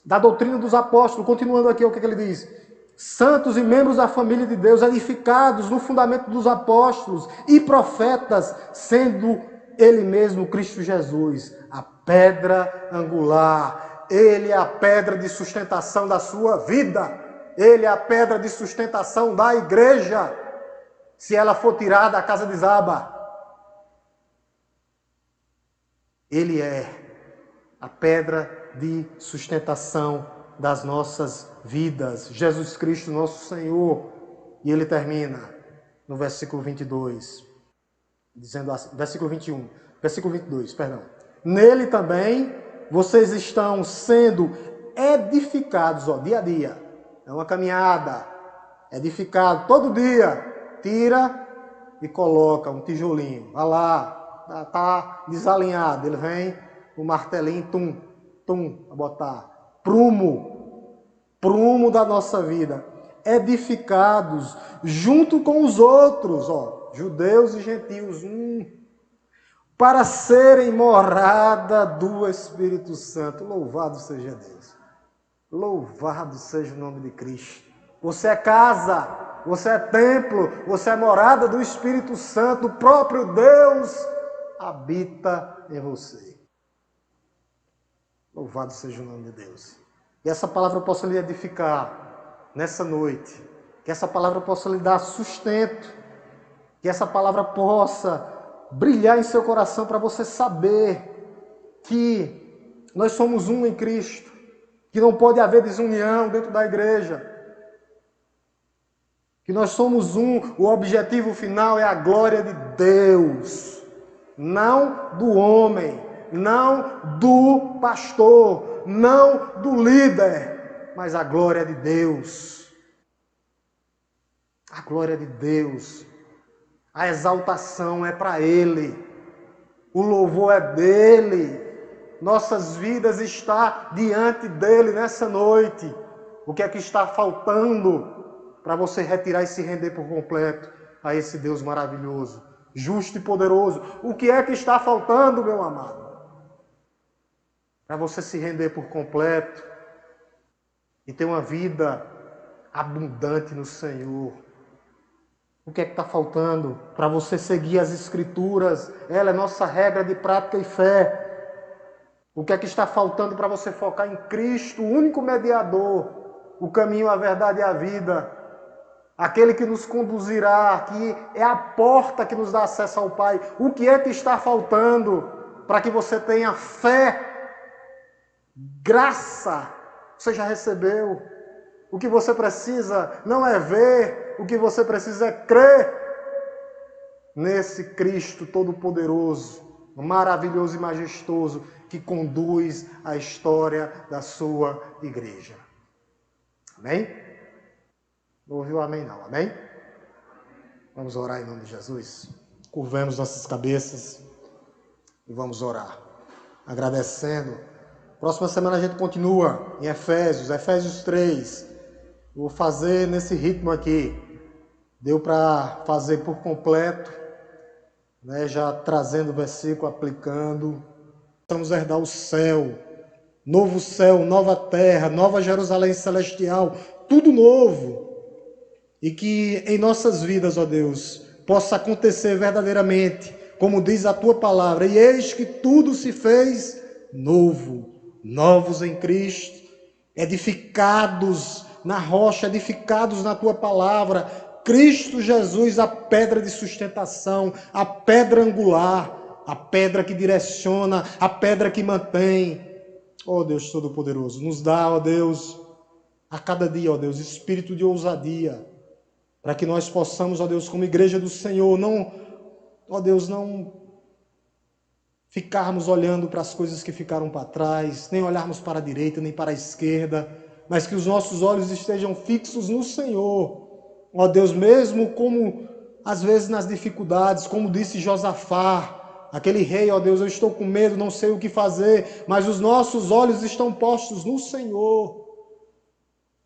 da doutrina dos apóstolos. Continuando aqui, o que ele diz? Santos e membros da família de Deus, edificados no fundamento dos apóstolos e profetas, sendo ele mesmo, Cristo Jesus, a pedra angular. Ele é a pedra de sustentação da sua vida. Ele é a pedra de sustentação da igreja. Se ela for tirada da casa de Zaba. Ele é a pedra de sustentação das nossas vidas. Jesus Cristo, nosso Senhor. E ele termina no versículo 22. Dizendo assim, versículo 21. Versículo 22, perdão. Nele também vocês estão sendo edificados, dia a dia. É uma caminhada. Edificado todo dia. Tira e coloca um tijolinho. Vai lá. tá desalinhado. Ele vem, o martelinho, tum, tum, a botar. Prumo da nossa vida. Edificados junto com os outros, judeus e gentios, para serem morada do Espírito Santo. Louvado seja Deus. Louvado seja o nome de Cristo. Você é casa, você é templo, você é morada do Espírito Santo. O próprio Deus habita em você. Louvado seja o nome de Deus. E essa palavra possa lhe edificar nessa noite. Que essa palavra possa lhe dar sustento. Que essa palavra possa brilhar em seu coração para você saber que nós somos um em Cristo. Que não pode haver desunião dentro da igreja. Que nós somos um, o objetivo final é a glória de Deus. Não do homem, não do pastor, não do líder, mas a glória de Deus. A glória de Deus. A exaltação é para Ele. O louvor é dEle. Nossas vidas estão diante dEle nessa noite. O que é que está faltando para você retirar e se render por completo a esse Deus maravilhoso, justo e poderoso? O que é que está faltando, meu amado? Para você se render por completo e ter uma vida abundante no Senhor. O que é que está faltando para você seguir as Escrituras? Ela é nossa regra de prática e fé. O que é que está faltando para você focar em Cristo, o único mediador, o caminho, a verdade e a vida, aquele que nos conduzirá, que é a porta que nos dá acesso ao Pai? O que é que está faltando para que você tenha fé? Graça, você já recebeu. O que você precisa não é ver, o que você precisa é crer nesse Cristo Todo-Poderoso, maravilhoso e majestoso, que conduz a história da sua igreja. Amém? Não ouviu amém não, amém? Vamos orar em nome de Jesus. Curvemos nossas cabeças e vamos orar, agradecendo. Próxima semana a gente continua em Efésios 3. Vou fazer nesse ritmo aqui. Deu para fazer por completo, né? Já trazendo o versículo, aplicando. Vamos herdar o céu, nova terra, nova Jerusalém celestial, tudo novo. E que em nossas vidas, ó Deus, possa acontecer verdadeiramente, como diz a Tua palavra. E eis que tudo se fez novo, novos em Cristo, edificados na rocha, edificados na Tua palavra. Cristo Jesus, a pedra de sustentação, a pedra angular, a pedra que direciona, a pedra que mantém. Ó Deus Todo-Poderoso, nos dá, ó Deus, a cada dia, ó Deus, espírito de ousadia, para que nós possamos, ó Deus, como igreja do Senhor, não, ó Deus, não ficarmos olhando para as coisas que ficaram para trás, nem olharmos para a direita, nem para a esquerda, mas que os nossos olhos estejam fixos no Senhor. Ó Deus, mesmo como às vezes nas dificuldades, como disse Josafá, aquele rei, ó Deus, eu estou com medo, não sei o que fazer, mas os nossos olhos estão postos no Senhor.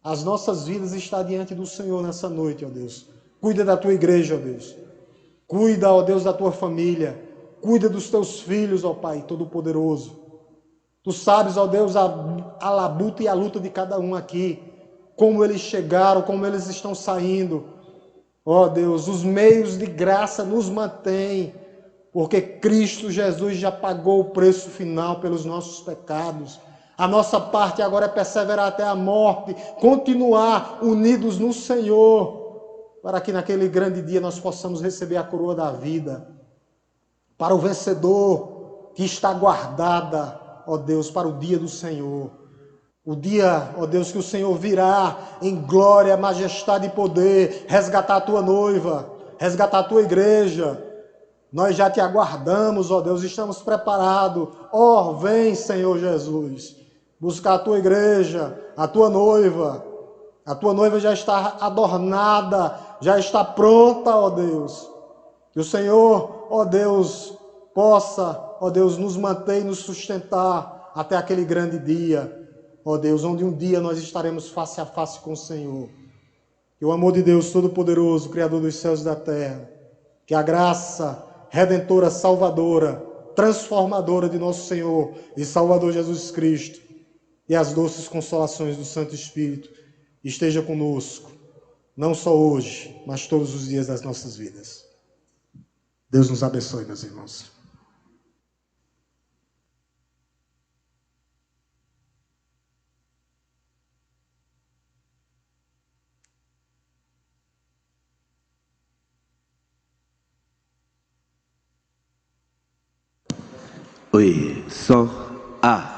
As nossas vidas estão diante do Senhor nessa noite, ó Deus. Cuida da tua igreja, ó Deus. Cuida, ó Deus, da tua família. Cuida dos teus filhos, ó Pai Todo-Poderoso. Tu sabes, ó Deus, a labuta e a luta de cada um aqui. Como eles chegaram, como eles estão saindo. Ó Deus, os meios de graça nos mantêm, porque Cristo Jesus já pagou o preço final pelos nossos pecados. A nossa parte agora é perseverar até a morte, continuar unidos no Senhor, para que naquele grande dia nós possamos receber a coroa da vida. Para o vencedor que está guardada, ó Deus, para o dia do Senhor. O dia, ó Deus, que o Senhor virá em glória, majestade e poder, resgatar a tua noiva, resgatar a tua igreja. Nós já te aguardamos, ó Deus, estamos preparados. Ó, vem, Senhor Jesus, buscar a tua igreja, a tua noiva. A tua noiva já está adornada, já está pronta, ó Deus. Que o Senhor, ó Deus, possa, ó Deus, nos manter e nos sustentar até aquele grande dia, ó Deus, onde um dia nós estaremos face a face com o Senhor. Que o amor de Deus Todo-Poderoso, Criador dos céus e da terra, que a graça redentora, salvadora, transformadora de nosso Senhor e Salvador Jesus Cristo e as doces consolações do Santo Espírito esteja conosco, não só hoje, mas todos os dias das nossas vidas. Deus nos abençoe, meus irmãos. Oui, son A.